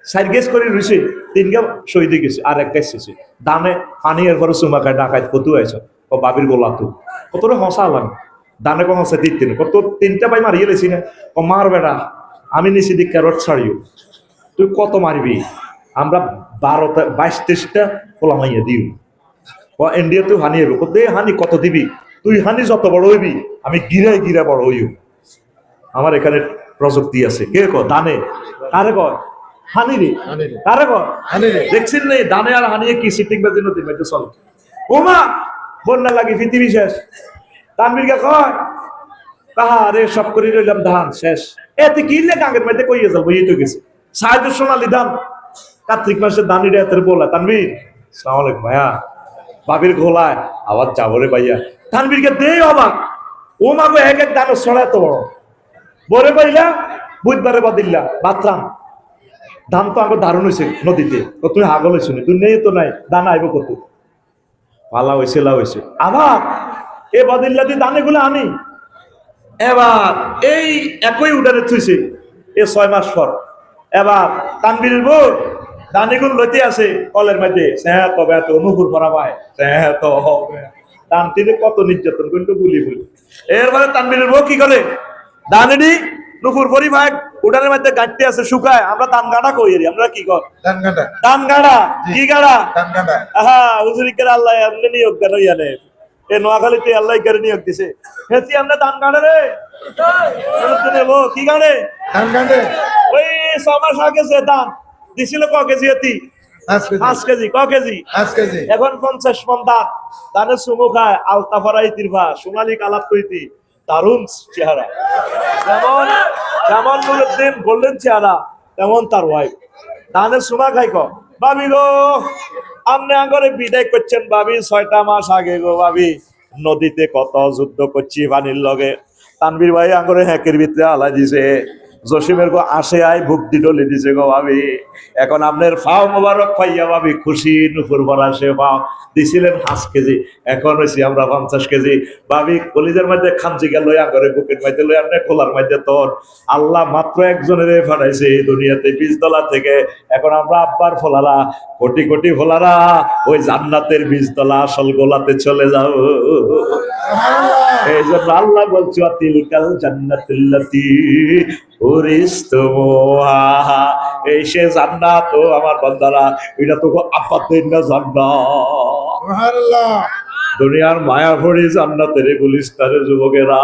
4 গেছ করে রয়েছে, 3 গা শহীদ হয়ে গেছে, আর 1 গাছ শেষে দানে পানি। এরপরে চুমা খায় ডাকায় কত আইস ও বাবির গোলা তো কতটা হসা লাগে। দানে কম হসে 3 কত 3টা পাই মারিয়ে লেছি না, ও মার বেড়া আমি নিচে দিক ক্যারট ছাড়িও, তুই কত মারবি? আমরা 22-23টা পোলা মাইয়া দিও। ও ইন্ডিয়া তুই হানি হইব, কত হানি কত দিবি? তুই হানি যত বড় হইবি আমি গিরা বড় হইও। আমার এখানে প্রযুক্তি আছে। কে ক দানে কারে কয়? হানি রে কারে কর দেখছেন না দানে আর হানিয়ে কি সিটিং বাজি নদীর মধ্যে চল ওমা বন্যা লাগি পৃথিবী শেষ তানবীরকে কয় তাহা রে সব করে রইলাম ধান শেষ এতে কি লে গাঙ্গের মধ্যে কইয়ে যাবো এই তো গেছে সাইদুর সোনালী ধান কার্তিক মাসের দানিটা এত বলা তানবীর আসসালামু আলাইকুম ভাইয়া বাবির গোলায় আবার যাবো রে ভাইয়া তানবীরকে দেই অবাক ও মাগো এক এক দানের ছড়া এত বড় বরে পাইলা বুধবারে বাদিল্লা বাতরাম ধান তো আগে দারুণ হয়েছে নদীতে তুমি হাগল হয়েছ তুই নেই তো নাই দানা আইব কত পালা হয়েছে লা হয়েছে আবার এ বাদিল্লা দিয়ে দানে গুলো আনি এবার এই একই উডারে থুইছে এ 6 মাস পর এবার তানবীরের বউ দানিগুলো লইতে আছে কলের মধ্যে তবে এত অনুপুর ভরা পায় তো হবে দান তিনি কত নির্যাতন কিন্তু গুলি এরপরে তানবীরের বউ কি করে দানেনি নুপুর পরিভাগ উডানের মধ্যে গাঁটতে আছে শুকায় আমরা ধান গাড়া কই আমরা কি কর ধান গাড়া কি গাড়া হা হুজুরিকের আল্লাহ আপনি নিয়োগ দেন ইয়ানে এ নোয়াখালীতে আল্লাহ করে নিয়োগ দিছে হেতি আমরা ধান গাড়া রে কি গাড়ে ধান গাড়ে ওই 6 মাস আগে যে ধান দিছিল ক কেজি হেতি 5 কেজি ক কেজি 5 কেজি এখন 50 মণ ধান ধানের সুমো খায় আলতা ফরাই তিরভা সোনালী কালাপ কইতি দারুণ চেহারা যেমন যেমন নুরুদ্দিন গোল্ডেন চেহারা তেমন তার ওয়াইফ ধানের সুমা খাই ক ভাবি গো আপনি আগে বিদায় করছেন ভাবি 6টা মাস আগে গো ভাবি নদীতে কত যুদ্ধ করছি পানির লগে তানবীর ভাই আগে হ্যাকের ভিতরে আলাই দিছে জসিমের গো আসে আই ভুক্তি ডলে দিছে গো ভাবি এখন আপনার ফাও মোবারক পাইয়া ভাবি খুশি নুপুর ভরা সে পাও দিছিলেন 5 কেজি এখন হয়েছি আমরা 50 কেজি ভাবি কলিজের মধ্যে খামচি গেল করে বুকের মধ্যে লই আপনি খোলার মধ্যে তোর আল্লাহ মাত্র একজনের ফাটাইছে এই দুনিয়াতে 20 তলা থেকে এখন আমরা আব্বার ফোলারা কোটি কোটি ফোলারা ওই জান্নাতের 20 তলা আসল গোলাতে চলে যাও এই জন্য আল্লাহ বলছে তিলকাল জান্নাতুল্লাতি এই সে জান্নাত ও আমার বান্দারা এটা তো আপাতত না জান্নাত দুনিয়ার মায়াভরি জান্নাতের গুলিস্তানের যুবকেরা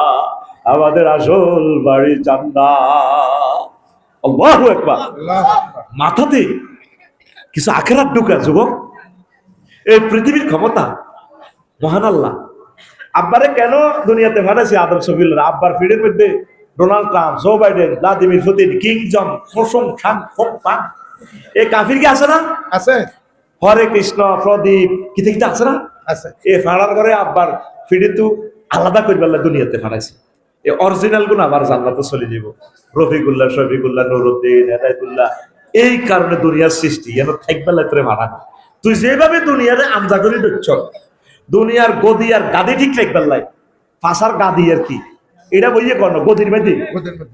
আমাদের আসল বাড়ি জান্নাত আল্লাহু আকবার মাথাতে কিছু আখিরাত ঢুকা যুবক এই পৃথিবীর ক্ষমতা মহান আল্লাহ আব্বারে কেন দুনিয়াতে পাঠাইছে আদম সফিউল্লাহ আব্বার ফিডের মধ্যে Donald Trump Joe Biden Vladimir Putin Kim Jong ফসং খান ফোকপান এই কাফির কি আছে না আছে হরে কৃষ্ণ প্রদীপ কিতে কিতে আছে না আছে এই ফাড়ার করে আব্বার ফিডে তো আলাদা করিবার দুনিয়াতে পাঠাইছে এই অরিজিনাল গুণ আবার জান্নাতে চলে যাব রফিকুল্লাহ শফিকুল্লাহ নুরুদ্দিন হেদায়েতুল্লাহ এই কারণে দুনিয়ার সৃষ্টি এর থাকবেলা তোরে মারা তুই যেভাবে দুনিয়ারে আমজা করে দেখছ দুনিয়ার গদি আর গাদি ঠিক রাখবার লাই ফাঁসার গাদি আর কি এটা বইয়ে কর গদির মধ্যে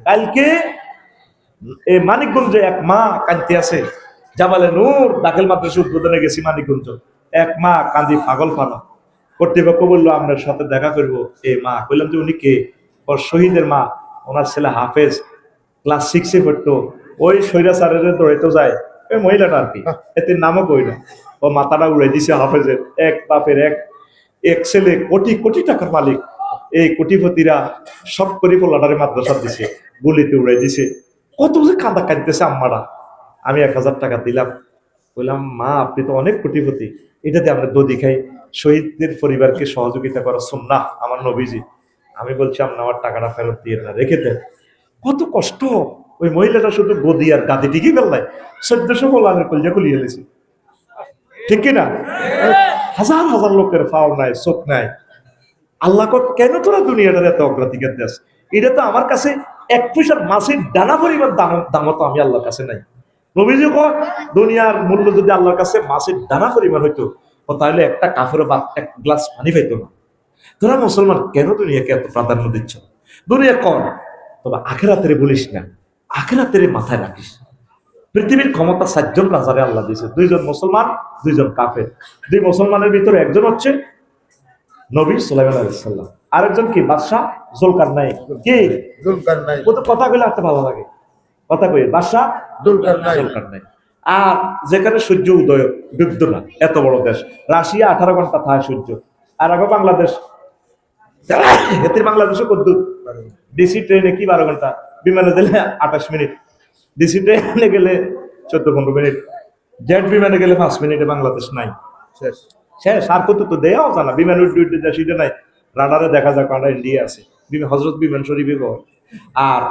কালকে এই মানিকগঞ্জে এক মা কাঁদতে আছে জামালে নূর দাখিল মাদ্রাসা উদ্বোধনে গেছি মানিকগঞ্জ এক মা কাঁদি পাগল ফানা কর্তৃপক্ষ বললো আপনার সাথে দেখা করবো এই মা কইলাম যে উনি কে ওর শহীদের মা ওনার ছেলে হাফেজ ক্লাস 6-এ পড়তো ওই স্বৈরাচারের দৌড়াইতে যায় ওই মহিলাটা আর কি এতে নামও কই না ও মাথাটা উড়ে দিছে হাফেজের এক বাপের এক ছেলে কোটি কোটি টাকার মালিক এই কোটিপতিরা সব করে পোলাটারে মাদ্রাসা দিছে গুলিতে উড়াই দিছে কত যে কাঁদা কাঁদতেছে আম্মারা আমি 1000 টাকা দিলাম বললাম মা আপনি তো অনেক কোটিপতি এটাতে আমরা দধি খাই শহীদদের পরিবারকে সহযোগিতা করা সুন্নাহ আমার নবীজি আমি বলছি আপনি আমার টাকাটা ফেরত দিয়ে না রেখে দেন কত কষ্ট ওই মহিলাটা শুধু গদি আর গাদি ঠিকই ফেললাই 1400 পোলানের কলজা খুলিয়ে এলেছে ঠিক কিনা হাজার হাজার লোকের ফাও নাই চোখ নাই আল্লাহ কেন তোরা দুনিয়াটার এত অগ্রাধিকার দেশ এটা তো আমার কাছে 1 পয়সার মাছের দানা পরিমাণ দাম তো আমি আল্লাহর কাছে নাই নবীজি কয় দুনিয়ার মূল্য যদি আল্লাহর কাছে মাছের দানা পরিমাণ হইতো তাহলে একটা কাফের বা 1 গ্লাস পানি পাইতো না তোরা মুসলমান কেন দুনিয়াকে এত প্রাধান্য দিচ্ছ দুনিয়া কর তবে আখিরাতের বলিস না আখিরাতের মাথায় রাখিস পৃথিবীর ক্ষমতা 7 জন রাজারে আল্লাহ দিয়েছে 2 জন মুসলমান 2 জন কাফের 2 মুসলমানের ভিতরে একজন হচ্ছে নবী সুলাইমান আলাইহিস সালাম আরেকজন কি বাদশা জুলকারনাইন কি জুলকারনাইন ও তো কথা কইলে এত ভালো লাগে কথা কই বাদশা জুলকারনাইন আর যেখানে সূর্য উদয় ডুবত না এত বড় দেশ রাশিয়া 18 ঘন্টা থাকে সূর্য আর আগে বাংলাদেশ এতে বাংলাদেশে কত ডিসি ট্রেনে কি 12 ঘন্টা বিমানে দিলে 28 মিনিট ডিসি ট্রেনে গেলে 14-15 মিনিট। জেট বিমানে গেলে 5 মিনিটে বাংলাদেশ নাই, শেষ শেষ। আর কত তো দেয়াও জানা, বিমান উঠতে যা সেটা নাই, রাডারে দেখা যাক আমরা ইন্ডিয়া আছে, হজরত বিমান শরীফে বল। আর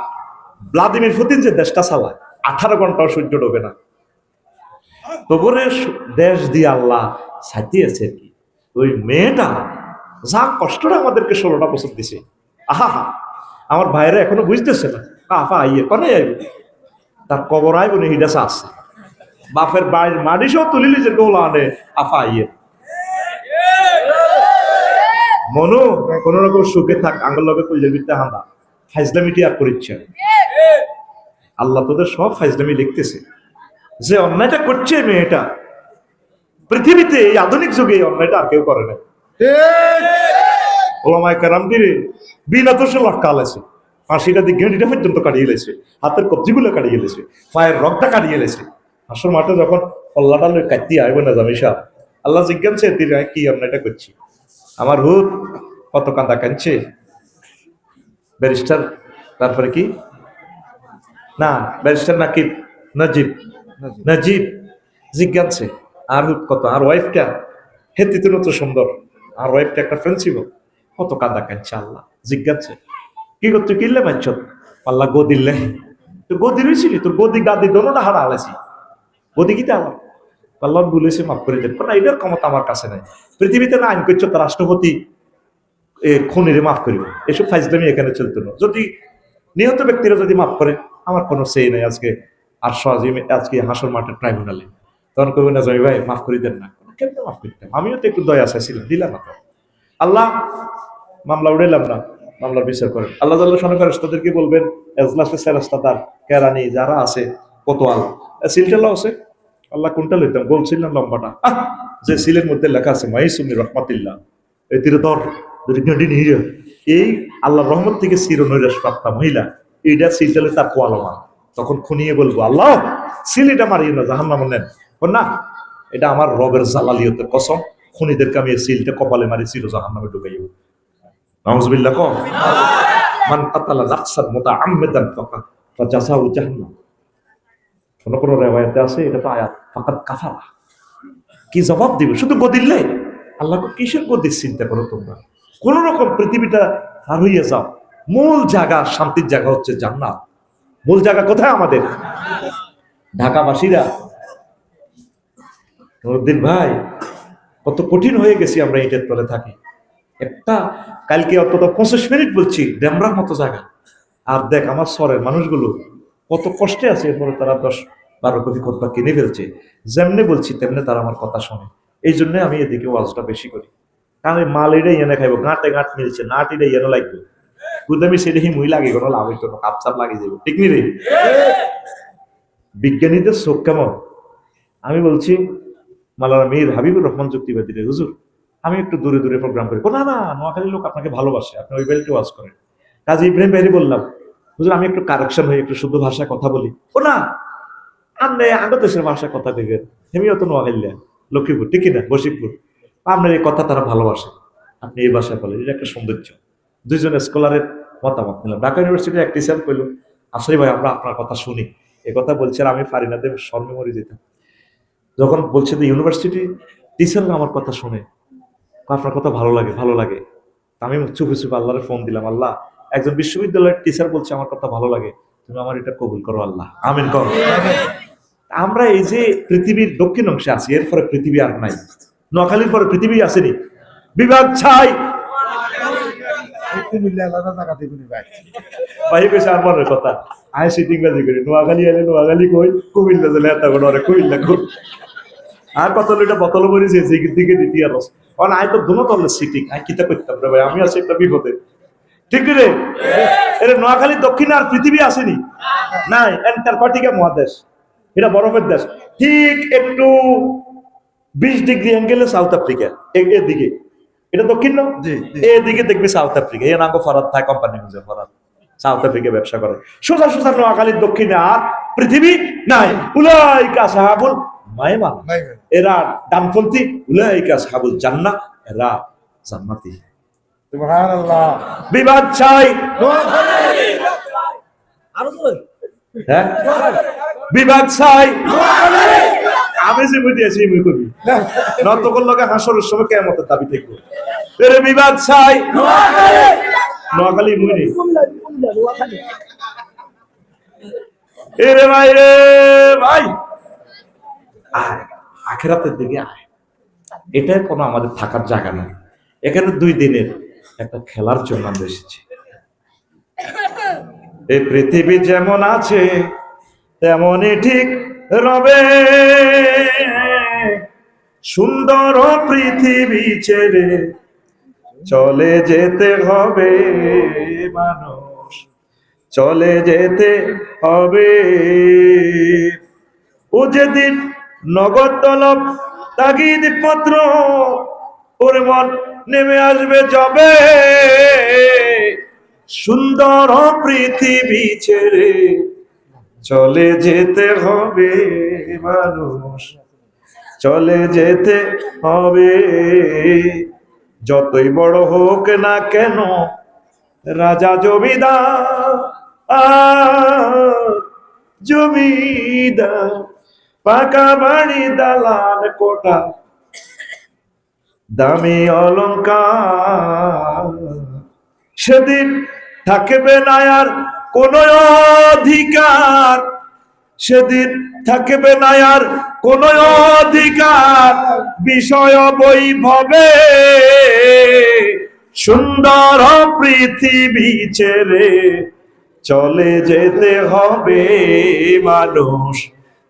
ভ্লাদিমির পুতিন যে দেশটা চালায় 18 ঘন্টাও সূর্য ডোবে না। তবুরে দেশ দিয়ে আল্লাহ সাজিয়েছে কি ওই মেয়েটা, যা কষ্টটা আমাদেরকে 16টা বছর দিছে। আহা হা, আমার ভাইরা এখনো বুঝতেছে না। আফা আইয়ে কনে আইব, তার কবর আইব নি হিডাসা আছে, বাপের বাড়ির মাটি সব তুলিলি যে গোলা আনে আফা আইয়ে। মনু কোন রকম সুখে থাক, আঙ্গুল লগে কইলে বিতে হামা ফাইজলামিটি আর করিচ্ছে। আল্লাহ তোদের সব ফাইজলামি লিখতেছে। যে অন্যায়টা করছে মেয়েটা, পৃথিবীতে এই আধুনিক যুগে এই অন্যায়টা আর কেউ করে না। ওলামায়ে কেরাম দিরে বিনা দোষে লটকা আলাইছে, ফাঁসিটা দিয়ে গেঁটিটা পর্যন্ত কাটিয়ে লেছে, হাতের কবজিগুলো কাটিয়ে লেছে, পায়ের রগটা কাটিয়ে লেছে। আসল মাঠে যখন পল্লাটা কাটতে আইব না জামি সাহেব, আল্লাহ জিজ্ঞাসা তিনি কি অন্যায়টা করছি। আমার হুত কত কান্দা কাঁদছে, ব্যারিস্টার তারপরে কি না ব্যারিস্টার নাকিব নাজিব নাজিব জিজ্ঞাসে আর হুত কত, আর ওয়াইফটা হেতি তো তো সুন্দর, আর ওয়াইফটা একটা ফ্রেন্ড ছিল, কত কান্দা কাঁদছে। আল্লাহ জিজ্ঞাসে কি করতে কিনলে মানছ, আল্লাহ গো দিলে তো গদি রয়েছিলি, তোর গদি গাদি দোনোটা হারা আলাইছি, গদি কিতে আমার আল্লাহ বলেছে মাফ করে দেন, কারণ এটার ক্ষমতা আমার কাছে নাই। পৃথিবীতে না আইন করছো তার রাষ্ট্রপতি খুনিরে মাফ করিব, এসব ফাইজলামি এখানে চলতো না। যদি নিহত ব্যক্তিরা যদি মাফ করে, আমার কোনো সেই নাই। আজকে আর সহজে আজকে হাসর মাঠের ট্রাইব্যুনালে তখন কবি না জমি ভাই মাফ করে দেন না, কেমন মাফ করতাম, আমিও তো একটু দয়া চাইছিলাম, দিলাম না তো। আল্লাহ মামলা উড়াইলাম না, মামলার বিচার করেন। আল্লাহ তাআলা শোনা ফেরেশতাদেরকে বলবেন, এজলাসে ফেরেশতাদার কেরানি যারা আছে কোতোয়াল সিলটালো আছে, আল্লাহ কোনটা লইতাম, গোল ছিল না লম্বাটা, যে সিলের মধ্যে লেখা আছে মাইসুমি রহমাতিল্লাহ, এই তিরদর এই আল্লাহর রহমত থেকে চিরনৈরাশ প্রাপ্তা মহিলা, এইটা সিলটালে তার কোয়ালমা। তখন খুনিয়ে বলবো, আল্লাহ সিলিটা মারিয়ে না, জাহান্নামে নেন না, এটা আমার রবের জালালিয়তের কসম, খুনিদেরকে আমি এই সিলটা কপালে মারি চির জাহান্নামে ঢুকাইব। নাউযুবিল্লাহ। কম মান কাতালা নাফসান মুতাআম্মিদান ফাজাযাউ জাহান্নাম। কোন রিওয়ায়াতে আছে এটা তো আয়াত, ফাকাত কাফারা। কি জবাব দিবে? শুধু গদিলে আল্লাহ কিসের গদি চিন্তা করো তোমরা? কোন রকম পৃথিবীটা পার হইয়া যাও, মূল জায়গা শান্তির জায়গা হচ্ছে জান্নাত। মূল জায়গা কোথায় আমাদের? ঢাকাবাসীরা নুরুদ্দিন ভাই কত কঠিন হয়ে গেছি আমরা, ইটের তলে থাকি। একটা কালকে অন্তত 25 মিনিট বলছি ডেমরার মতো জায়গা, আর দেখ আমার শহরের মানুষগুলো কত কষ্টে আছে, এরপরে তারা 10-12 কোটি খোদবা কিনে ফেলছে। যেমনি বলছি তেমনি তারা আমার কথা শোনে। এই জন্য আমি এদিকে ওয়াজটা বেশি করি, কারণ মাল এটাই এনে খাইবো, গাঁটে গাঁট মিলছে, নাট এটাই এনে লাগবে, গুদামি সেটা মুই লাগে কোনো লাভ হইতো না, কাপ চাপ লাগিয়ে যাবো, ঠিক নি রে? বিজ্ঞানীদের চোখ কেমন? আমি বলছি মাওলানা মীর হাবিবুর রহমান যুক্তিবাদী রে, হুজুর আমি একটু দূরে দূরে প্রোগ্রাম করি। না না, নোয়াখালীর লোক আপনাকে ভালোবাসে, আপনি ওই বেল্টে ওয়াজ করেন। কাজী ইব্রাহিম ভাইরে বললাম, হুজুর আমি একটু কারেকশন হয়ে একটু শুদ্ধ ভাষায় কথা বলি। না আপনি আগত দেশের ভাষায় কথা দেখবেন, হেমিও তো নোয়াখালী, লক্ষ্মীপুর, ঠিক না বশিকপুর, আপনার এই কথা তারা ভালোবাসে, আপনি এই ভাষায় বলেন, এটা একটা সৌন্দর্য। দুইজন স্কলারের মতামত নিলাম। ঢাকা ইউনিভার্সিটির এক টিচার কইল, আসলে ভাই আমরা আপনার কথা শুনি, এ কথা বলছে, আর আমি পারি না, দেব শর্মে মরে যেতাম যখন বলছে যে ইউনিভার্সিটি টিচাররা আমার কথা শুনে, আপনার কথা ভালো লাগে ভালো লাগে। আমি চুপে চুপে আল্লাহরে ফোন দিলাম, আল্লাহ একজন বিশ্ববিদ্যালয়ের টিচার বলছে আমার কথা ভালো লাগে, তুমি আমার এটা কবুল করো আল্লাহ, আমিন করো। আমরা এই যে পৃথিবীর দক্ষিণ অংশে আছি, এর পরে পৃথিবী আর নাই। নোয়াখালীর পরে পৃথিবী আসেনি, বিভাগ ছাই ভাই পেশে আমার কথা আয় সিটিং বাজি করি, নোয়াখালী এলে নোয়াখালী কই, কুমিল্লা জেলে এত করে কুমিল্লা কই, আর কত লিটার বোতল মরিছে দিকে দ্বিতীয় রস, কারণ আয় তো দুনো তলের সিটিং, আয় কিতা করতাম রে ভাই, আমি আছি একটা বিপদে, ঠিক রে? এর নোয়াখালী দক্ষিণে আর পৃথিবী আসেনি, নাই, অ্যান্টার্কটিকা মহাদেশ, এটা বরফের দেশ, ঠিক একটু 20 ডিগ্রি অ্যাঙ্গেলে সাউথ আফ্রিকা, এদিকে এটা দক্ষিণ না, এদিকে দেখবি সাউথ আফ্রিকা, এর নাম ফরাদ থাই কোম্পানি, ফরাদ সাউথ আফ্রিকা ব্যবসা করে। সোজা সোজা নোয়াখালীর দক্ষিণে আর পৃথিবী নাই। উলাইকা সাহাবুল মাইমান, এরা ডানপন্থী, উলাইকা সাহাবুল জান্নাহ, এরা জান্নাতি। সুবহানাল্লাহ। বিবাদ চাই, হ্যাঁ বিভাগ চাই আমি যে বুঝি আছি মুই কবি নতকল লগে হাসরের সময় কিয়ামতের দাবি থাকবো এরে বিভাগ চাই নোয়াখালী মুই নেই এরে ভাই রে ভাই আয় আখিরাতের দিকে আয় এটা কোনো আমাদের থাকার জায়গা নয় এখানে 2 দিনের একটা খেলার জন্য আমরা এসেছি এই পৃথিবী যেমন আছে তেমনই ঠিক রবে সুন্দর পৃথিবী ছেড়ে চলে যেতে হবে মানুষ চলে যেতে হবে ও যেদিন নগদ তলব তাগিদ পত্র ওর মন নেমে আসবে যাবে সুন্দর পৃথিবী ছেড়ে চলে যেতে হবে মানুষ চলে যেতে হবে যতই বড় হোক না কেন রাজা জমিদার পাকা বাড়ি দালান কোঠা দামি অলংকার সেদিন থাকবে না আর কোন অধিকার সেদিন থাকবে না আর কোন অধিকার বিষয় বৈভবে সুন্দর পৃথিবী ছেড়ে চলে যেতে হবে মানুষ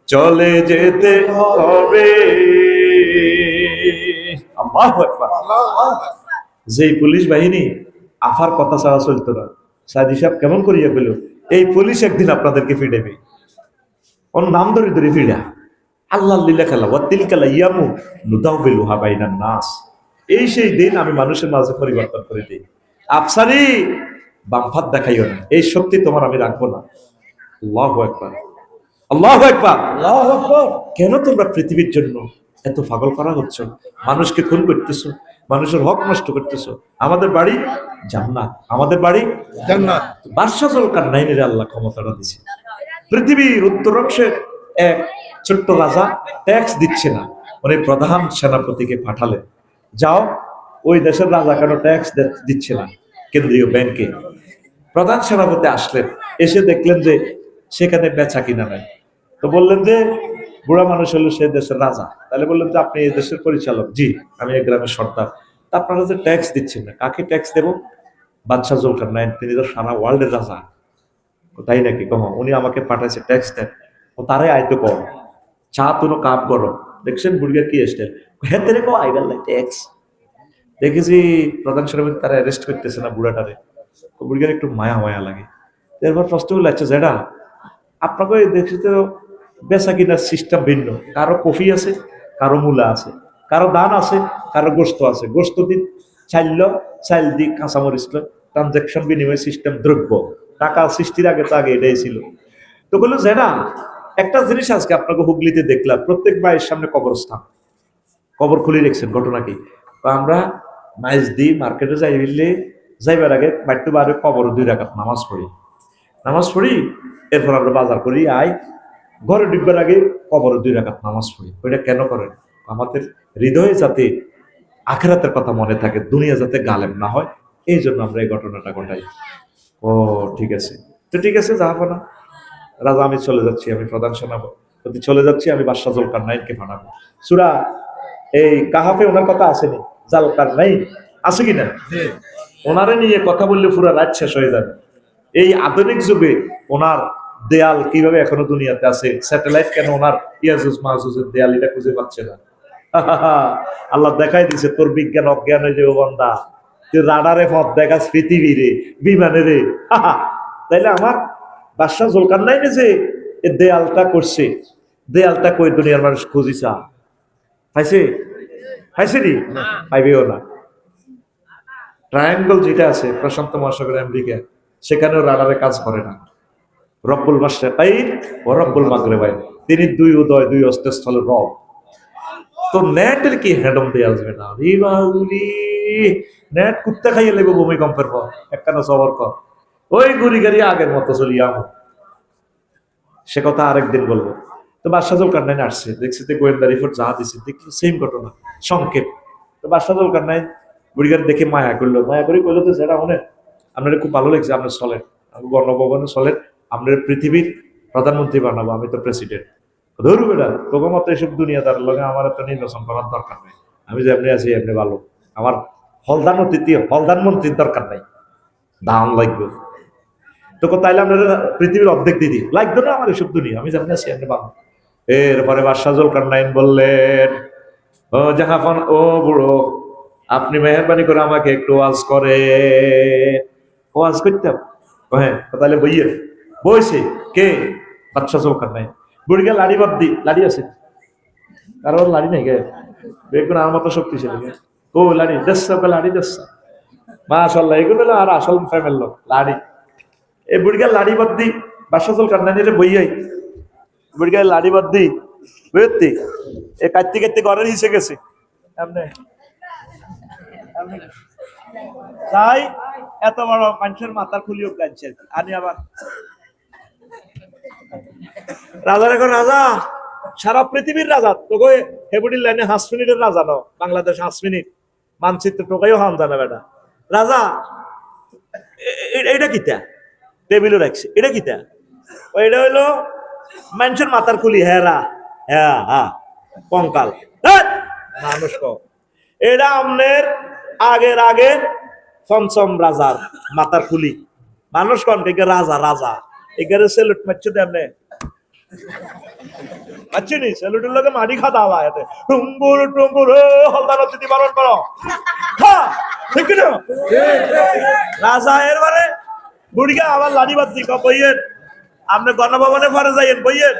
চলে যেতে হবে আল্লাহু আকবার যেই পুলিশ বাহিনী আফার কথা ছাড়া চলতো না সাদি সাহেব কেমন করিয়া পেল এই পুলিশ একদিন আপনাদেরকে ফিডাবে ওর নাম ধরে ধরে ফিডা আল্লাহ লীলা খেলা ওয়াতিল খেলা ইয়ামু নুদাউ বিলুহা বাইনান নাস এই সেই দিন আমি মানুষের মাঝে পরিবর্তন করে দিই আফসারি বামফাত দেখাইও না এই শক্তি তোমার আমি রাখবো না আল্লাহু আকবার আল্লাহু আকবার আল্লাহু আকবার কেন তোমরা পৃথিবীর জন্য এত পাগল করা হচ্ছে মানুষকে খুন করতেছো মানুষের হক নষ্ট করতেছো আমাদের বাড়ি জান্নাত আমাদের বাড়ি জান্নাত বাদশা জুলকারনাইনের আল্লাহ ক্ষমতাটা দিয়েছে পৃথিবীর উত্তর অংশে এক ছোট্ট রাজা ট্যাক্স দিচ্ছে না উনি প্রধান সেনাপতিকে পাঠালেন যাও ওই দেশের রাজা কেন ট্যাক্স দিচ্ছে না কেন্দ্রীয় ব্যাংকে প্রধান সেনাপতি আসলেন এসে দেখলেন যে সেখানে বেচা কিনা নাই তো বললেন যে বুড়া মানুষ হলো সে দেশের রাজা তাহলে বললেন যে আপনি এই দেশের পরিচালক জি আমি এই গ্রামের সর্দার তা আপনারা যে ট্যাক্স দিচ্ছেন না কাকে ট্যাক্স দেবো বাদশা জুলকারনাইন তিনি তো সারা ওয়ার্ল্ডের রাজা তাই নাকি কম উনি আমাকে পাঠাইছে ট্যাক্স দেন ও তারে আয়তো কম চা তুনো কাপ করো দেখছেন বুড়িয়া কি এসছেন হ্যাঁ তেরে কো আইগাল নাই ট্যাক্স দেখেছি প্রধান সেনাপতি তারা অ্যারেস্ট করতেছে না বুড়াটারে বুড়িয়ার একটু মায়া মায়া লাগে এরপর প্রশ্ন হলো আচ্ছা যেটা আপনাকে দেখছি তো বেচা কিনার সিস্টেম ভিন্ন কারো কফি আছে কারো মূলা আছে কারো দান আছে কারো গোস্ত আছে গোস্ত দিন চাইল দি কাঁচামরিচ ট্রানজাকশন বিনিময় সিস্টেম দ্রব্য টাকা সৃষ্টির আগে তো আগে এটাই ছিল তো বললো যেটা একটা জিনিস আজকে আপনাকে হুগলিতে দেখলাম প্রত্যেক ভাইয়ের সামনে কবরস্থান কবর খুলে রেখেছেন ঘটনা কি আমরা মাইজ দি মার্কেটে যাইবার আগে বাড়িতে বাড়ি কবর 2 রাকাত নামাজ পড়ি এরপর আমরা বাজার করি আই ঘরে ঢুকবার আগে কবর 2 রাকাত নামাজ পড়ি ওইটা কেন করেন আমাদের হৃদয়ে যাতে আখিরাতের কথা মনে থাকে দুনিয়া যাতে গালেব না হয় এই জন্য আমরা এই ঘটনাটা ঘটাই ও ঠিক আছে তো ঠিক আছে যাবো না রাজা আমি চলে যাচ্ছি আমি প্রধান সেনাপতি চলে যাচ্ছি আমি বাদশা জুলকারনাইনকে পাঠাবো সূরা এই কাহাফে ওনার কথা আসেনি জুলকারনাইন আছে কিনা ওনারে নিয়ে কথা বললে পুরো রাত শেষ হয়ে যাবে এই আধুনিক যুগে ওনার দেয়াল কিভাবে এখনো দুনিয়াতে আছে স্যাটেলাইট কেন ওনার ইয়াজুজ মাহুজের দেয়াল এটা খুঁজে পাচ্ছে না আল্লাহ দেখাই দিছে তোর বিজ্ঞান অজ্ঞান হয়ে যাবে বান্দা তুই রাডারে পথ দেখাস পৃথিবীরে বিমানে রে তাইলে আমার বাদশা জুলকারনাইন যে এই দেয়ালটা করছে দেয়ালটা কই দুনিয়ার মানুষ খুঁজিছা পাইছে নি পাইবেও না ট্রায়াঙ্গল যেটা আছে প্রশান্ত মহাসাগর আমেরিকা সেখানেও রাডারে কাজ করে না রব্বুল মাশরিকাইন ও রব্বুল মাগরিবাইন তিনি 2 উদয় 2 অস্তস্থল রব তো নেটের কি হেডম দিয়ে আসবে না রিবাউলি নেট কুত্তা খাইয়ে লেবো ভূমিকম্পের পর একখানা সবর কর ওই গুড়ি গাড়ি আগের মতো চলি আমার সে কথা আরেকদিন বলবো। তো বাদশাহ জুলকারনাইন আসছে, দেখছি যে গোয়েন্দা রিপোর্ট যা দিচ্ছে দেখছি সেম ঘটনা, সংক্ষেপ। তো বাদশাহ জুলকারনাইন বুড়িগার দেখে মায়া করলো, মায়া করে কইলো তো যেটা মনে আপনার খুব ভালো লাগছে, আপনার চলেন গণভবনে চলেন, আপনার পৃথিবীর প্রধানমন্ত্রী বানাবো, আমি তো প্রেসিডেন্ট। ধরু বেটা তোকে মতো এসব দুনিয়াদার লগে আমার একটা নির্বাচন করার দরকার নেই, আমি যে এমনি আছি এমনি ভালো, আমার হলদানমন্ত্রীর দরকার নাই, দাম লাগবে। তো তাইলে আপনার পৃথিবীর অর্ধেক দিদি লাগবে না আমার এসব দুনিয়া, আমি যেমনি আছি এমনি ভালো। এরপরে বাদশাহ জুলকারনাইন বললেন, ও জাহাফান, ও বুড়ো, আপনি মেহরবানি করে আমাকে একটু ওয়াজ করে। ওয়াজ করতাম, হ্যাঁ তাহলে বইয়ে বইছে কে? বাদশাহ জুলকারনাইন। বুড়িকে লাড়ি বাদ দি, লাড়ি আছে কারণ লাড়ি নাই গে, বেগুন আমার মতো শক্তিশালী গে, ও লাড়ি দেশ লাড়ি দেশ, মাশাআল্লাহ, এগুলো হলো আর আসল ফ্যামিলির লোক লাড়ি। এই বুড়িকে লাড়ি বাদ দি বাদশাহ জুলকারনাইনের বইয়াই, বুড়িকে লাড়ি বাদ দি বুঝতি, এ কাটতে কাটতে ঘরের হিসে গেছে এমনি তাই এত বড় মানুষের মাথার খুলিও গাইছে আনি আবার রাজার, এখন রাজা সারা পৃথিবীর রাজা, তোকে হেবুডির লাইনে 5 মিনিটের রাজা ন, বাংলাদেশ 5 মিনিট মানচিত্র টোকাইও হান জানা বেটা রাজা। এটা কিতা টেবিলও রাখছে, এটা কিতা? এটা হইলো মানুষের মাথার খুলি, হেরা হ্যাঁ হ্যাঁ কঙ্কাল মানুষ ক, এটা আমনের আগের আগের পঞ্চম রাজার মাথার খুলি, মানুষ কন কে রাজা রাজা এগারে সেলুট মারছে দেমনে আচ্ছা নি সেলুটের লগে মাটি খাওয়া দাওয়া এতে টুম্বুর টুম্বুর হলদার অতিথি পালন করো, ঠিক না রাজা। এরবারে বুড়িগা আবার লাড়ি বাদ দি বইয়ের, আপনি গণভবনে পরে যাইয়েন বইয়ের,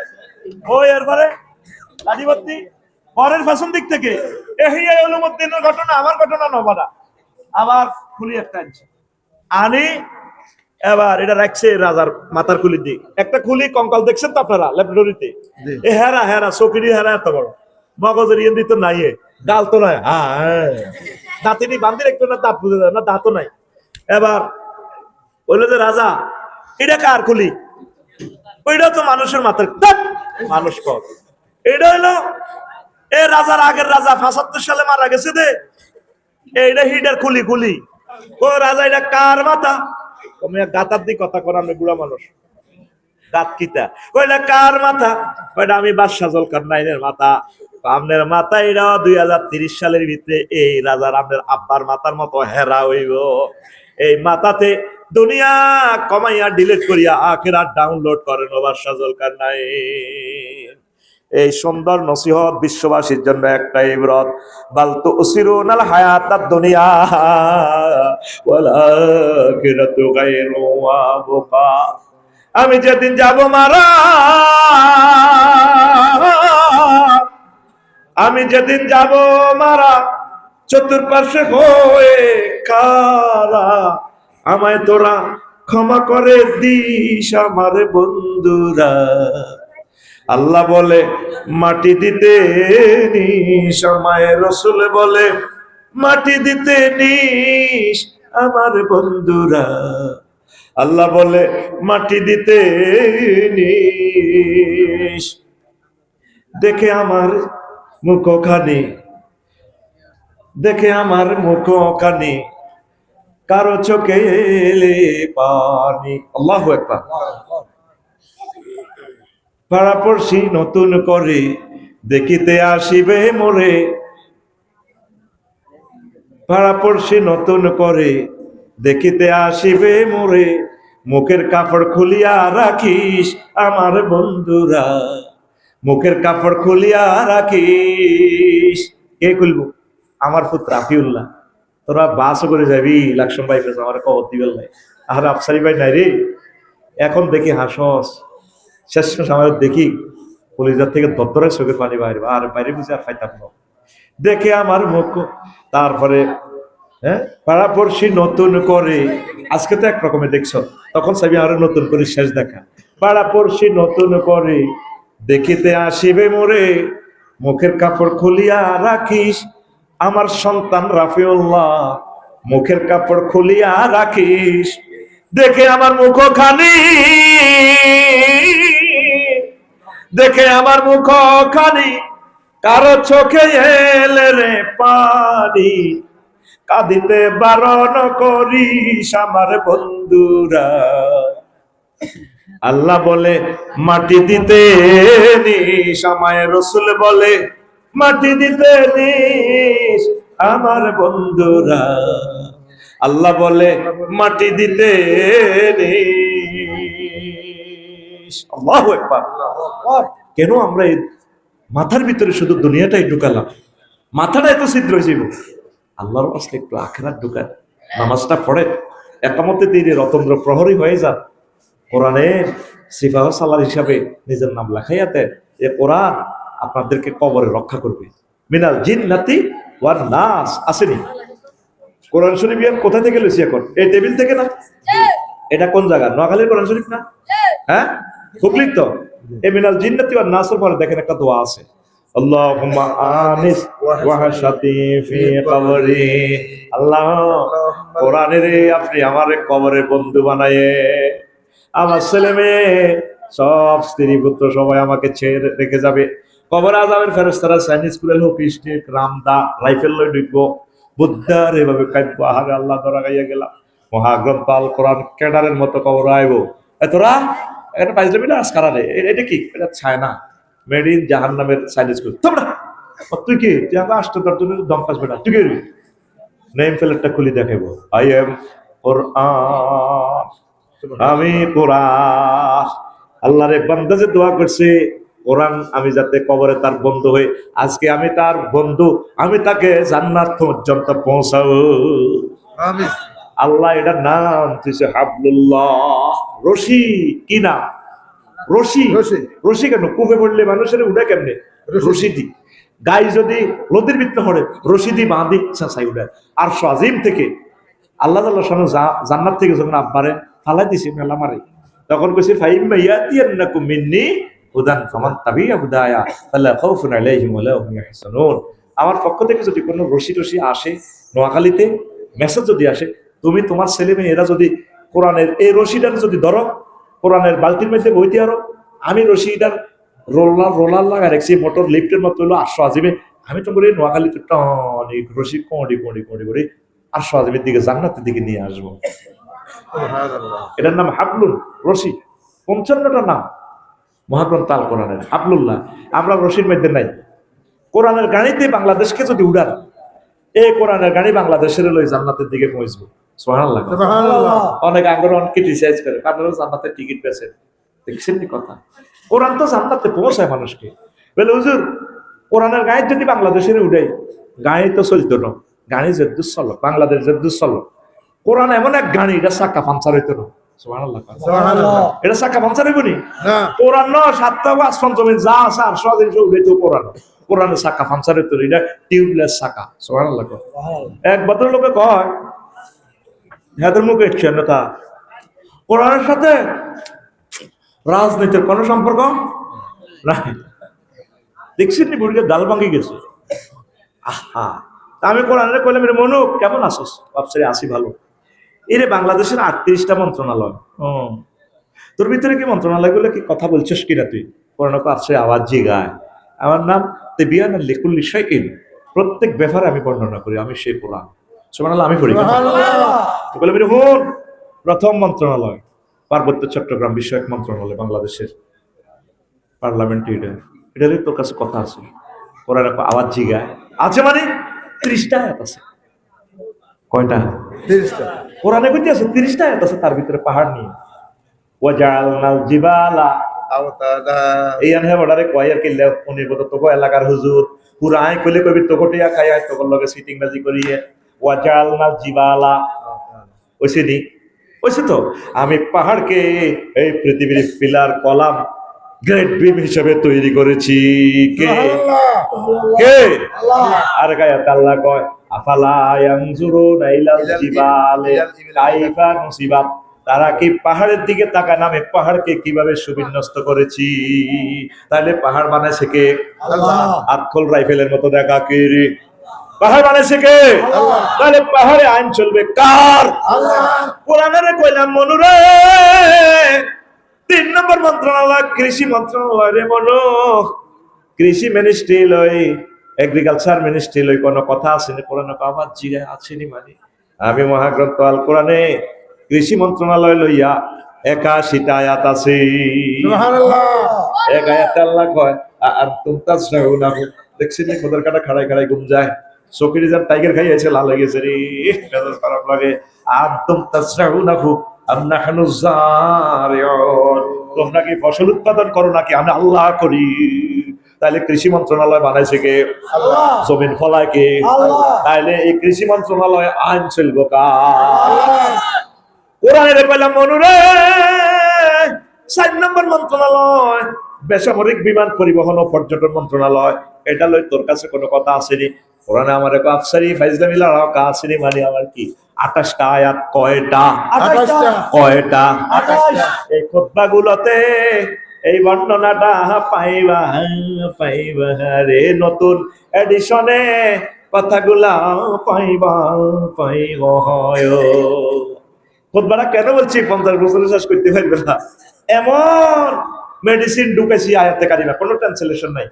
ওই এরপরে লাড়ি বাদ দি পরের ফ্যাশন দিক থেকে এহিয়া উলুমুদ্দিনের ঘটনা, আমার ঘটনা নবানা, আবার খুলি একটা আনি, এবার এটা রাখছে রাজার মাথার খুলি দিক, একটা খুলি কঙ্কাল দেখছেন তো আপনারা ল্যাবরেটরিতে, এ হেরা হেরা চকিরি হেরা এত বড়, মগজের ইয়ে দিত নাই, ডাল তো নাই, হ্যাঁ দাঁতিনি বান্ধি রাখতো না, দাঁত বুঝে যায় না, দাঁতও নাই। এবার বললো যে রাজা এটা কার খুলি? ওইটা তো মানুষের মাথার, মানুষ কর, এটা হইলো এ রাজার আগের রাজা ৭৫ সালে মারা গেছে দে, এইটা হিটার খুলি খুলি, ও রাজা এটা কার মাথা? তুমি গাতার দিক কথা কর, আমি বুড়া মানুষ, দাঁত কিতা কইলা কার মাথা? কইটা আমি বাদশাহ জুলকারনাইনের মাথা। আপনার মাথা এটা 2030 সালের ভিতরে এই রাজার আপনার আব্বার মাথার মতো হেরা হইব, এই মাথাতে দুনিয়া কমাইয়া ডিলিট করিয়া আখিরাত ডাউনলোড করেন বাদশাহ জুলকারনাইন। এই সুন্দর নসিহত বিশ্ববাসীর জন্য একটা ইবরত, বাল তুসিরুনাল হায়াতাদ দুনিয়া ওয়াল আখিরাতু গায়রু ওয়া বুকা। আমি যেদিন যাব মারা, আমি যেদিন যাব মারা, চতুর্পার্শ্বে হয়ে কারা, আমায় তোরা ক্ষমা করে দিস আমার বন্ধুরা। আল্লাহ বলে মাটি দিতে নিস, আমায় রসুল বলে মাটি দিতে নিস আমার বন্ধুরা। আল্লাহ বলে মাটি দিতে নিস, দেখে আমার মুখখানি, দেখে আমার মুখখানি, কারো চোখে এলে পানি। আল্লাহু আকবার। পাড়াপড়শি নতুন করে দেখিতে আসিবে মোরে, পাড়াপড়শি নতুন করে দেখিতে আসিবে মোরে, মুখের কাপড় খুলিয়া রাখিস আমার বন্ধুরা, মুখের কাপড় খুলিয়া রাখিস। কে খুলবো? আমার পুত্র আফিউল্লাহ। তোরা বাস করে যাবি ইলেকশন ভাই পেছ, আমার খবর দিবেন নাই, আর আফসারি ভাই নাই রে। এখন দেখি হাসস, শেষ আমার দেখি কলিজার থেকে দপ্তরের চোখে পানি বাইরে, আর বাইরে বুঝে আর ফাইতাম না, দেখে আমার মুখ। তারপরে হ্যাঁ পাড়াপড়শি নতুন করে, আজকে তো একরকমের দেখছো, তখন সাবি আরো নতুন করে শেষ দেখা। পাড়াপড়শি নতুন করে দেখিতে আসিবে মোরে, মুখের কাপড় খুলিয়া রাখিস আমার সন্তান রাফিউল্লাহ, মুখের কাপড় খুলিয়া রাখিস। দেখে আমার মুখখানি, দেখে আমার মুখ খানি, কারো চোখে এলে রে পানি, কাঁদিতে বারণ করিস আমার বন্ধুরা। আল্লাহ বলে মাটি দিতে নিস, আমায় রসুল বলে মাটি দিতে নিস আমার বন্ধুরা। আল্লাহ বলে মাটি দিতে নিস। আল্লাহু আকবার। কেন আমরা এই মাথার ভিতরে শুধু দুনিয়াটাই ঢুকালাম? মাথাটা এত ছিদ্র হয়ে যাব। আল্লাহর আজকে একটু আখিরাত ঢুকান, নামাজটা পড়ে একামতে দিয়ে রতন্দ্র প্রহরী হয়ে যান। কোরআনের সিফাহ সালার হিসাবে নিজের নাম লেখাইয়া দেন। এ কোরআন আপনাদেরকে কবরে রক্ষা করবে। মিনাল জিন্নাতি ওয়ান নাস আসেনি। কোরআন শরীফ কোথা থেকে লইছি এখন? এই টেবিল থেকে না? এটা কোন জায়গা? নোয়াখালীর কোরআন শরীফ না? হ্যাঁ, হুগলির তো। এই মিনাল জিন্নাতি ওয়ান নাসের পরে দেখেন একটা দোয়া আছে, আল্লাহুম্মা আনিস ওয়াহশাতি ফি কবরি। আল্লাহ, কোরআনের আপনি আমার কবরে বন্ধু বানায়ে, আমার ছেলে মেয়ে সব স্ত্রী পুত্র সবাই আমাকে ছেড়ে রেখে যাবে। কবরে আযাবের ফেরেশতারা সাইনিস স্কুলের হোক, স্টেট রামদা রাইফেল লই ঢুকবো, বুদ্ধার এভাবে কাঁদবো, আহারে আল্লাহ ধরা গাইয়া গেলাম। মহাগ্রন্থ আল কোরআন ক্যাডারের মতো কবর আইবো। তোরা এটা পাইজাবি না আজকার, এটা কি? এটা ছায় না, মেড ইন জাহান্নামের সাইনিস স্কুল। তোমরা তুই কি? তুই আমাকে আসতে তার জন্য দমকাস বেটা, তুই কি নেম প্লেটটা খুলি দেখাবো, আই এম কোরআন, আমি কোরআন। আল্লাহর এক বান্দা যে দোয়া করছে কোরআন আমি যাতে কবরে তার বন্ধু হই, আজকে আমি তার বন্ধু, আমি তাকে জান্নাত পর্যন্ত পৌঁছাবো। আমিন। আল্লাহ এটার নাম দিয়েছে হাবলুল্লাহ, রশি। কি নাম? রশি। রশি কেন? কূপে পড়লে মানুষের উঠে কেমনে? রশি দি। গাই যদি নদীর ভিতরে পড়ে, রশি দি বাঁধি চাই উঠে। আর আজিম থেকে আল্লাহ জান্নাত থেকে যখন আব্বারে ফালাই দিছে মেলা মারে, তখন কইছে ফাইম্মা ইয়াতিয়ান্নাকুম মিন্নি হুদান ফামান তাবিআ হুদায়া ফালা খাউফুন আলাইহিম ওয়া লা হুম ইয়াহজানুন। আমার পক্ষ থেকে যদি কোনো রশি আসে, নোয়াখালীতে মেসেজ যদি আসে, তুমি তোমার ছেলে মেয়ে এরা যদি কোরআনের এই রশিটার যদি ধরো, কোরআনের বালতির মধ্যে বইতে আরো, আমি রশিটার রোলার লাগা রাখছি, মোটর লিফটের মতো হলো 800 আজিমে, আমি তো করে নোয়াখালীতে টনিক রশি কোঁড়ি করে আর আজিমের দিকে জান্নাতের দিকে নিয়ে আসবো। এটার নাম হাবলুল রশি। 55টা নাম মহাগ্রন্থ আল কোরআনের হাবলুল্লাহ। আমরা রশির মধ্যে নাই। কোরআনের গাড়িতে বাংলাদেশকে যদি উড়ান, এই কোরআনের গাড়ি বাংলাদেশের লই জান্নাতের দিকে পৌঁছবো। সুবহানাল্লাহ। অনেক আন্দোলন ক্রিটিসাইজ করে, আপনারা জান্নাতের টিকিট পেয়েছেন, দেখছেন নি কথা? কোরআন তো জান্নাতে পৌঁছায় মানুষকে। বলে হুজুর কোরআনের গাড়ি যদি বাংলাদেশের উঠাই, গাড়ি তো চলতো না, গাড়ি জেদ্দুস চলো, বাংলাদেশ জেদ্দুস চলো। কোরআন এমন এক গাড়ি, এটা চাকা পাঞ্চার হইতো না। সুবহানাল্লাহ। এটা চাকা পাঞ্চার হইব নি? কোরআন ন 7টা আসমান জমিন যা আছে 800 উঠাইতো কোরআন। কোরআনের চাকা পাঞ্চার হইতো, এটা টিউবলেস চাকা। সুবহানাল্লাহ। এক ভদ্রলোকে কয়, হাতের মুখে নেতা, কোরআনের সাথে রাজনীতির কোন সম্পর্ক নাই। দেখছেন নি বুড়িকে ডাল ভাঙি গেছে। আহা, আমি কোরআনের কইলাম, রে মনু কেমন আছিস? ভাবছি আসি ভালো। এরে বাংলাদেশের 38টা মন্ত্রণালয়, তোর ভিতরে কি মন্ত্রণালয় গুলো কি কথা বলছিস কিনা তুই? কোরআন পাশে আওয়াজ জিগায়, আমার নাম তিবিয়ান লিকুল্লি শাইইন, প্রত্যেক ব্যাপারে আমি বর্ণনা করি, আমি সেই কোরআন। সুবহানাল্লাহ। আমি পড়ি। বলে মেরে হুন, প্রথম মন্ত্রণালয় পার্বত্য চট্টগ্রাম বিষয়ক মন্ত্রণালয়, বাংলাদেশের পার্লামেন্ট। এটা তোর কাছে কথা আছে? কোরআন আওয়াজ জিগায় আছে, মানে 30টা আয়াত আছে। কয়টা? 30টা। কোরআনে কইতে আছে 30টা আয়াত আছে, তার ভিতরে পাহাড় নিয়ে। ওয়াজালনাল জিবালা আওতাদা, এই আনহে বর্ডারে কয়ার কিল্লা উনিবত তো এলাকার হুজুর পুরাই কইলে কবি তো কোটিয়া খায় তো লগে সিটিং বাজি করিয়ে। ওয়াজালনাল জিবালা ওইছে নি? ওইছে তো। আমি পাহাড়কে এই পৃথিবীর পিলার কলাম গ্রেট বিম হিসেবে তৈরি করেছি। কে? কে? আর গায়াত আল্লাহ কয় আফালা ইয়ানজুরুনা ইলাল জিবালি কাইফা নুসিবাত, তারা কি পাহাড়ের দিকে তাকায় না আমি পাহাড়কে কিভাবে সুবিন্যস্ত করেছি? তাহলে পাহাড় বানাইছে কে? আল্লাহ। আটখোল রাইফেলের মতো দেখা কে রে? পাহাড় বানাইছে কে? আল্লাহ। তাহলে পাহাড়ে আইন চলবে কার? আল্লাহ। কোরআনে কইলাম মনুরে 3 নম্বর মন্ত্রণালয় কৃষি মন্ত্রণালয় রে মনো কৃষি মিনিস্ট্রি লই এগ্রিকালচার মিনিস্ট্রি লই কোনো কথা আছে না কোরআন আবার জিরে আছে নি মানে আমি মহাগ্রন্থ আল কোরআনে কৃষি মন্ত্রণালয় লইয়া 81টা আয়াত আছে সুবহানাল্লাহ। এক আয়াতে আল্লাহ কয় আর তোমরা তাসরাউনা দেখছিস খোদার কাটা খাড়াই খাড়াই ঘুম যায় চকিরি যার টাইগার খাইয়েছে লাল হয়ে গেছে রে মেজাজ খারাপ লাগে আর তোমরা তাসরাউনা আমনা হানুজারিউন তোমরা কি ফসল উৎপাদন করো নাকি আমি আল্লাহ করি তাহলে কৃষি মন্ত্রণালয় বানাইছে কে আল্লাহ। জমিন ফলায় কে আল্লাহ। তাহলে এই কৃষি মন্ত্রণালয় আইন চলবো কার কোরআনে কইলাম মনুরে 4 নম্বর মন্ত্রণালয় বেসামরিক বিমান পরিবহন ও পর্যটন মন্ত্রণালয় এটা লই তোর কাছে কোনো কথা আসেনি কোরআনে আমারে কো আফসারি ফাইজলামি লড়াও কা আসেনি মানে আমার কি 28টা আয়াত কয়টা 28টা। কয়টা 28 এই খুতবাগুলোতে এই বর্ণনাটা পাইবা পাইবা রে নতুন এডিশনে কথাগুলা পাইবা পাইবা হয় খুতবাটা কেন বলছি 50 বছরে শেষ করতে পারবে না এমন মেডিসিন ঢুকেছি আয়াতে কারিমা কোনো ট্রান্সলেশন নাই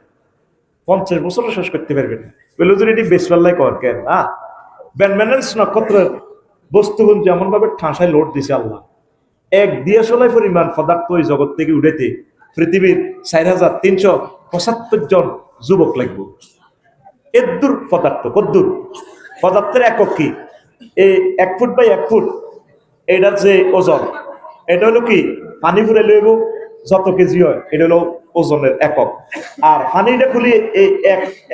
50 বছরে শেষ করতে পারবে না বলে যদি এটি বেসপাল্লাই কর কেন ব্যানম্যানেন্স নক্ষত্রের বস্তুগুলো যেমন ভাবে ঠাঁসায় লোড দিছে আল্লাহ এক দিয়াশলাই পরিমাণ পদার্থ ওই জগৎ থেকে উঠেতে পৃথিবীর 4375 জন যুবক লাগবে এদ্দুর পদার্থ কদ্দুর পদার্থের একক কি এই 1 ফুট বাই 1 ফুট এটার যে ওজন এটা হলো কি পানি ফুরে লইব যত কেজি হয় এটা হলো ওজনের একক আর পানিটা খুলি এই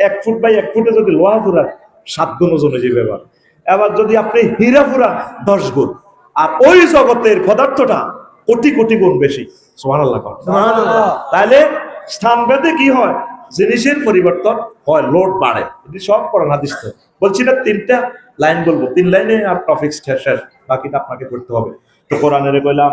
1 ফুট বাই 1 ফুটে যদি লোহা ফুরান 7 গুণ ওজন হয়ে যাবে এবার যদি আপনি হীরা ফুরান 10 গুণ আর ওই জগতের পদার্থটা কোটি কোটি গুণ বেশি সুবহানাল্লাহ সুবহানাল্লাহ। তাহলে স্থানভেদে কি হয় জিনিসের পরিবর্তন হয় লোড বাড়ে এটি সব কোরআন হাদিস তো বলছি না 3টা লাইন বলবো 3 লাইনে আর টপিক শেষ বাকিটা আপনাকে করতে হবে তো কোরআনের কইলাম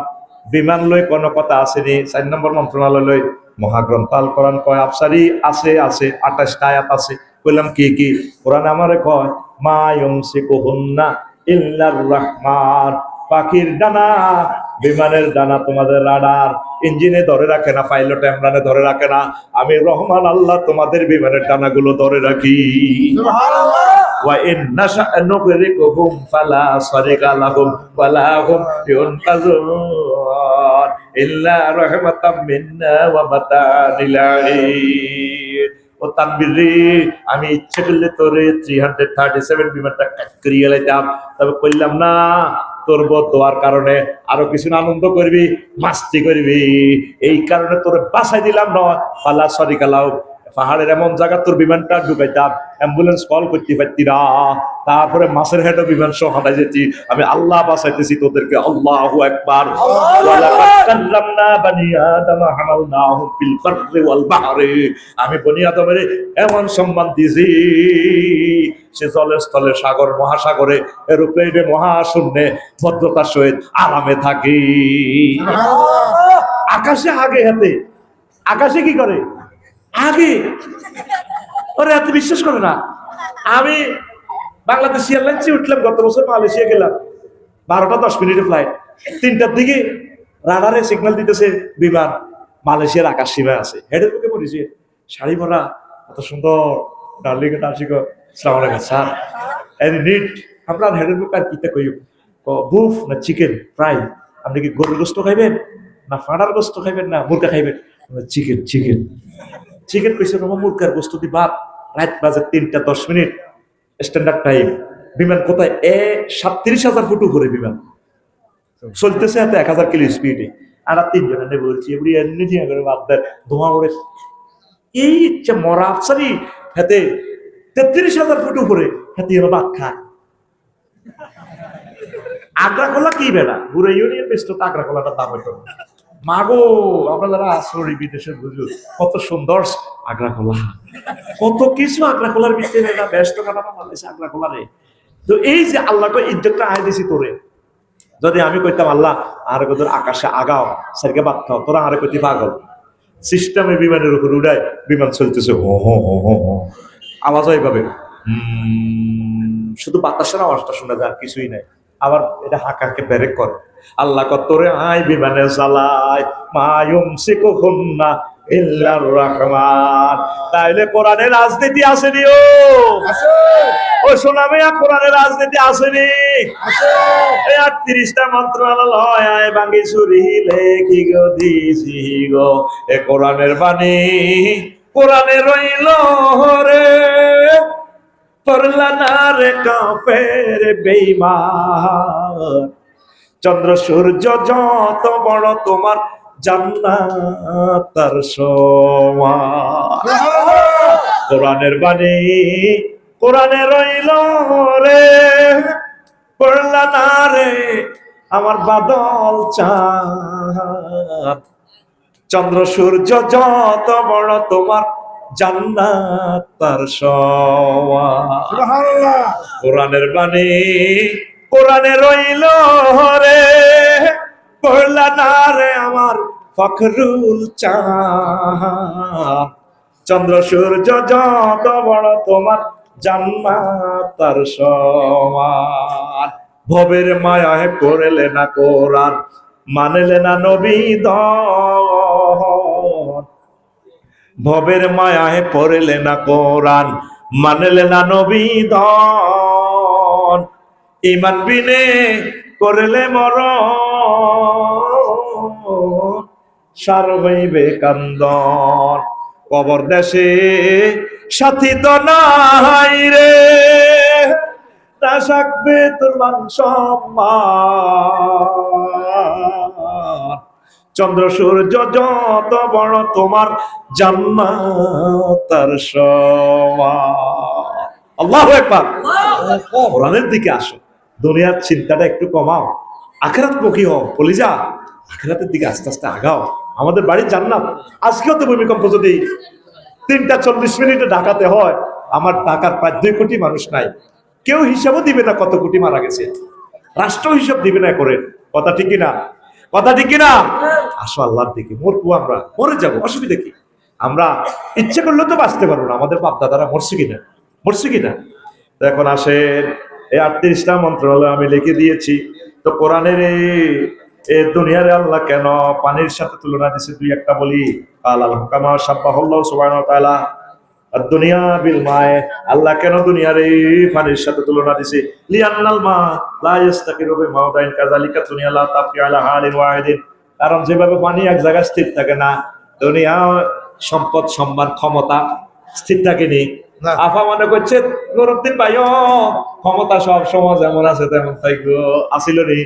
বিমান লই কোনো কথা আসেনি 4 নম্বর মন্ত্রণালয় লই মহাগ্রন্থ আল কোরআন কয় আফসারি আছে 28টা আয়াত আছে কইলাম কি কি কোরআন আমারে কয় মা ইউমসিকুহুন্না ইল্লার রহমান পাখির ডানা বিমানের ডানা তোমাদের রাডার ইঞ্জিনে ধরে রাখে না পাইলট এমরানে ধরে রাখে না আমি রহমান আল্লাহ তোমাদের বিমানের ডানাগুলো ধরে রাখি সুবহানাল্লাহ। ওয়া ইন নাশা নুগরিকুহুম ফালা সারিকা লাহুম ওয়ালা হুম ইউনকাযুন ইল্লা রাহমাতাম মিন্না ওয়া মাতা'আন লিল ও তানবীর রে আমি ইচ্ছে করলে তোরে 337 বিমানটা ক্রিয়া লাইতাম তবে কইলাম না তোর বদোয়ার কারণে আরো কিছু আনন্দ করবি মাস্তি করবি এই কারণে তোরে বাঁচাই দিলাম না ফালা সারিকা লাহুম পাহাড়ের এমন জায়গা তোর বিমানটা ঢুকাইতাম অ্যাম্বুলেন্স কল করতে পারতি না তারপরে মাছের হেডও বিমান সহ হাঁটাই যেতি আমি আল্লাহ বাঁচাইতেছি তোদেরকে আল্লাহু আকবার ওয়ালাকাদ কাররামনা বানি আদম হামালনাহুম ফিল বাররি ওয়াল বাহরি আমি বনি আদমের এমন সম্মান দিয়েছি সে জলের স্থলে সাগর মহাসাগরে এরোপ্লেনে মহাশূন্যে ভদ্রতার সহিত আরামে থাকি সুবহানাল্লাহ। আকাশে আগে হাতে আকাশে কি করে আগে ওরে এত বিশ্বাস করে না আমি বাংলাদেশ এয়ারলাইন্সে উঠলাম গত বছর মালয়েশিয়া গেলাম 12টা 10 মিনিটের ফ্লাইট 3টার দিকে রাডারে সিগন্যাল দিতেছে বিমান মালয়েশিয়ার আকাশ সীমায় আছে হেডের বুকে পড়েছে শাড়ি পরা কত সুন্দর ডার্লিং এটা আসি গো আসসালামু আলাইকুম স্যার এনি নিড আপনার হেডের বুকে আর কিতে কইও বুফ না চিকেন ফ্রাই আপনি কি গরুর গোশত খাইবেন না ফাড়ার গোশত খাইবেন না মুরগা খাইবেন চিকেন চিকেন চিকেন কইছে বাবা মুরগার গোশত দি ভাত রাত বাজে 3টা 10 মিনিট স্ট্যান্ডার্ড টাইম বিমান কোথায় 37,000 ফুট উপরে বিমান চলতেছে এত 1000 কিলো স্পিডে আর 3 জনে নেবে বলছি এবারে এমনি দিয়ে করে বাদ দেয় ধোঁয়া করে এই ইচ্ছা মরা আফসারি হাতে 33,000 ফুট উপরে হাতে এরা ভাত খায় আগ্রা কলা কি বেড়া পুরো ইউনিয়ন বেস্ট আগ্রা কলাটার দাম হইতো মাগো আমরা যারা আসরি বিদেশে বুঝু কত সুন্দর আগ্রা কলা কত কিছু আগ্রা কলার ভিতরে না ব্যস্ত কাটা মারলেছে আগ্রা কলারে তো এই যে আল্লাহকে ইজ্জতটা আয় দিছি তোরে যদি আমি কইতাম আল্লাহ আর তোর আকাশে আগাও স্যারকে বাদ খাও তোরা আরে কইতে পাগল সিস্টেমে বিমানের উপর উড়ায় বিমান চলতেছে হো হো হো হো হো আওয়াজ হয় পাবে শুধু বাতাসের আওয়াজটা শোনা যায় আর কিছুই নাই আবার এটা হাকাকে ব্রেক করে। আল্লাহ কতরে আই বিমানে চালায় মায়ুম সিকুহুন্না ইল্লার রহমান। তাইলে কোরআনের রাজনীতি আসেনি ও সোনামিয়া, কোরআনের রাজনীতি আসেনি। এই 38টা মন্ত্রণালয় আয় ভাঙ্গি চুরি লেখি গো দিছি গো এ কোরআনের বাণী কোরআনে রইল রে, পড়লা না রে কাফের বেঈমান। চন্দ্র সূর্য যত বড় তোমার জান্নাত তার সমান। কোরআনের বাণী কোরআনে রইল রে, পড়লা না রে আমার বাদল চাঁদ। চন্দ্র সূর্য যত বড় তোমার জান্নাত তার সমান। সুবহানাল্লাহ। কোরআনের বাণী কোরআনে রইল রে, পড়লা না রে আমার ফখরুল চাঁদ। চন্দ্র সূর্য যত বড় তোমার জান্নাত তার সমান। ভবের মায়ায় পড়লে না কোরআন, মানলে না নবী দন। ভবের মায়ায় পড়লে না কোরআন, মানলে না নবী দন। ইমান বিনে করলে মরণ, সার হইবে কান্দন। কবর দেশে সাথী তো নাই রে, তা থাকবে তোর মান সম্মান। চন্দ্র সূর্য যত বড় তোমার জান্নাত তার সমান। আল্লাহু আকবার। কোরআনের দিকে আসো, দুনিয়ার চিন্তাটা একটু কমাও, আখিরাত মুখী হও। কলিজা, আখিরাতের দিকে আস্তে আস্তে আগাও। আমাদের বাড়ির জান্নাত। আজকেও তো ভূমিকম্প যদি 3:40 ঢাকাতে হয়, আমার ঢাকার প্রায় 2 কোটি মানুষ নাই, কেউ হিসাবও দিবে না কত কোটি মারা গেছে, রাষ্ট্র হিসাব দিবে না করে। কথা ঠিক কিনা? কথা ঠিক কিনা? আসো আল্লাহর দিকে। মরবো, আমরা মরে যাবো, অসুবিধা কি? আমরা ইচ্ছে করলেও তো বাঁচতে পারবো না। আমাদের বাপ দাদারা মরছে কিনা, মরছে কিনা? তো এখন আসেন, এই 38টা মন্ত্রণালয় আমি লিখে দিয়েছি। তো কোরআনের এই দুনিয়ারে আল্লাহ কেন পানির সাথে তুলনা দিয়েছে? 2-1টা বলি। আল হুকামা সাব্বাহুল্লাহ সুবহানাহু ওয়া তাআলা দুনিয়া বিল মায়ে। আল্লাহ কেন দুনিয়ার এই পানির সাথে তুলনা দিছে? লিআন্নাল মা লা ইস্তাকিরু বিমাউদাইন কাযালিকা দুনিয়া লা তাবকি আলা হালিন ওয়াহিদিন। কারণ যেভাবে পানি এক জায়গায় স্থির থাকে না, দুনিয়া সম্পদ সম্মান ক্ষমতা স্থির থাকেনি। আফা মনে করছে নুরুদ্দিন ভাইও ক্ষমতা সব সময় যেমন আছে তেমন থাকবো, আসিল নি।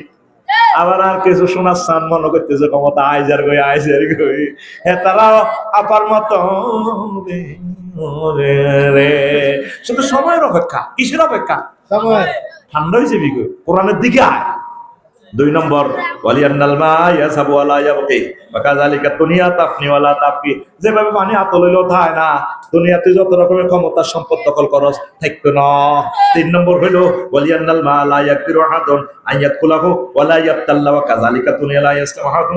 আবার আর কিছু শোনার চান মনে করতেছে ক্ষমতা আইজার গই আইজার গই। হ্যাঁ, তারাও আপার মতো রে। শুধু সময়ের অপেক্ষা। কিসের অপেক্ষা? সময়। ঠান্ডা হয়েছে বিগো, কোরআনের দিকে আয়। 2 নম্বর, ওয়ালিয়ান্নাল মা ইয়াসাবু আলা ইয়াবকি ওয়া কাযালিকা দুনিয়া তাফনি ওয়ালা তাবকি। যেভাবে পানি আতল হইলো থায় না, দুনিয়াতে যত রকমের ক্ষমতা সম্পদ দখল করস থাকতো না। 3 নম্বর হইলো ওয়ালিয়ান্নাল মা লা ইয়াকদিরু আহাদুন আন ইয়াদখুলাহু ওয়ালা ইয়াবতাল্লা ওয়া কাযালিকা দুনিয়া লা ইয়াসতামাহু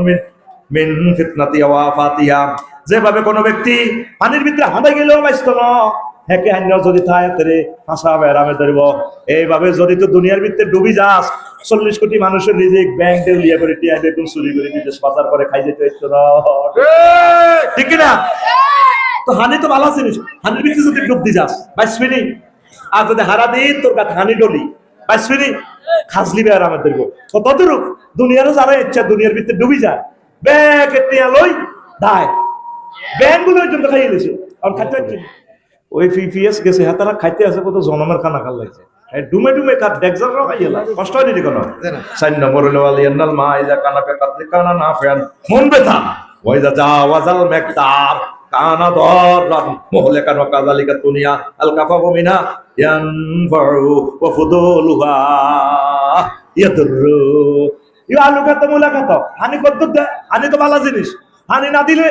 মিন ফিতনাতি ওয়া আফাতিহা। যেভাবে কোনো ব্যক্তি পানির ভিতরে হাঁটা গেলেও বাঁচত না, হেকে হান্য যদি থায় তেরে ফাঁসা বেড়ামে ধরব। এইভাবে যদি তো দুনিয়ার ভিতরে ডুবি যাস, 40 কোটি মানুষের রিজিক ব্যাংক দিয়ে লিয়া করে টিয়া দিয়ে চুরি করে বিদেশ পাচার করে খাই যেতে হইতো না। ঠিক কিনা? তো হানি তো ভালো জিনিস। হানির ভিতরে যদি ডুব দি যাস, বাঁচবি। আর যদি হারা দিন তোর কাছে হানি ডলি, বাঁচবি। খাসলি বেড়ামে ধরব। ততটুকু দুনিয়ারও যারা ইচ্ছা দুনিয়ার ভিতরে ডুবি যায়, ব্যাগ টিয়া লই দায় ব্যাংকগুলো জন্য খাইয়ে দিয়েছে। আর খাইতে হচ্ছে ওই পিপিএস গেছে, হ্যাঁ তারা খাইতে আছে কত জনমের খানা খাল লাগছে। ডুমে ডুমে কার দেখজার খাইয়ে কষ্ট হয়নি কোনো। 4 নম্বর হলো আলিয়ান্নাল মা ইজা কানা ফিকাতি কানা নাফিয়ান মন বেতা ওয়াইজা জাওয়াজাল মাকতার কানা দররান মুহলিকান ওয়া কাযালিকা দুনিয়া আল কাফাফু মিনা ইয়ানফাউ ওয়া ফুদুলুহা ইয়াদুরু। ইয়া আলু খাতো মুলা খাতো হানি কত দে? হানি তো ভালো জিনিস। হানি না দিলে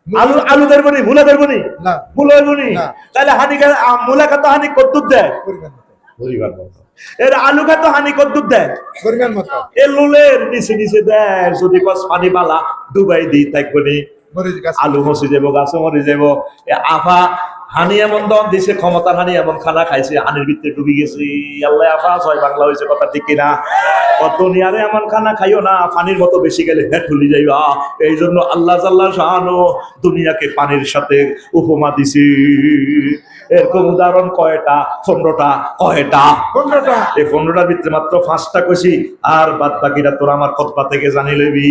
আলু আলু ধরবনি, মুলা ধরবনি, না মুলা ধরবনি। তাহলে হানি মুলা খাতো হানি কত দেয়? পরিবার মতো। এর আলু খাতো হানি কত দেয়? পরিমাণ মতো। এ লুলের নিচে নিচে দেয়। যদি কস পানি বালা ডুবাই দি থাকবনি, আলু মসি যাব, গাছ মরি যাব। আফা হানি এমন দন দিছে, ক্ষমতার হানি এমন খানা খাইছে, হানির ভিতরে ডুবি গেছে। আল্লাহ আফাস হয়, বাংলা হয়েছে কথা ঠিক কিনা? দুনিয়ারে এমন খানা খাইও না, পানির মতো বেশি গেলে হেট হলি যাইবা। এই জন্য আল্লাহ জাল্লাহ শাহানু দুনিয়াকে পানির সাথে উপমা দিছে। এরকম উদাহরণ কয়টা? 15টা। কয়টা? 15টা। এই 15টার ভিতরে মাত্র 5টা কইছি, আর বাদ বাকিটা তোরা আমার খতবা থেকে জানি লইবি।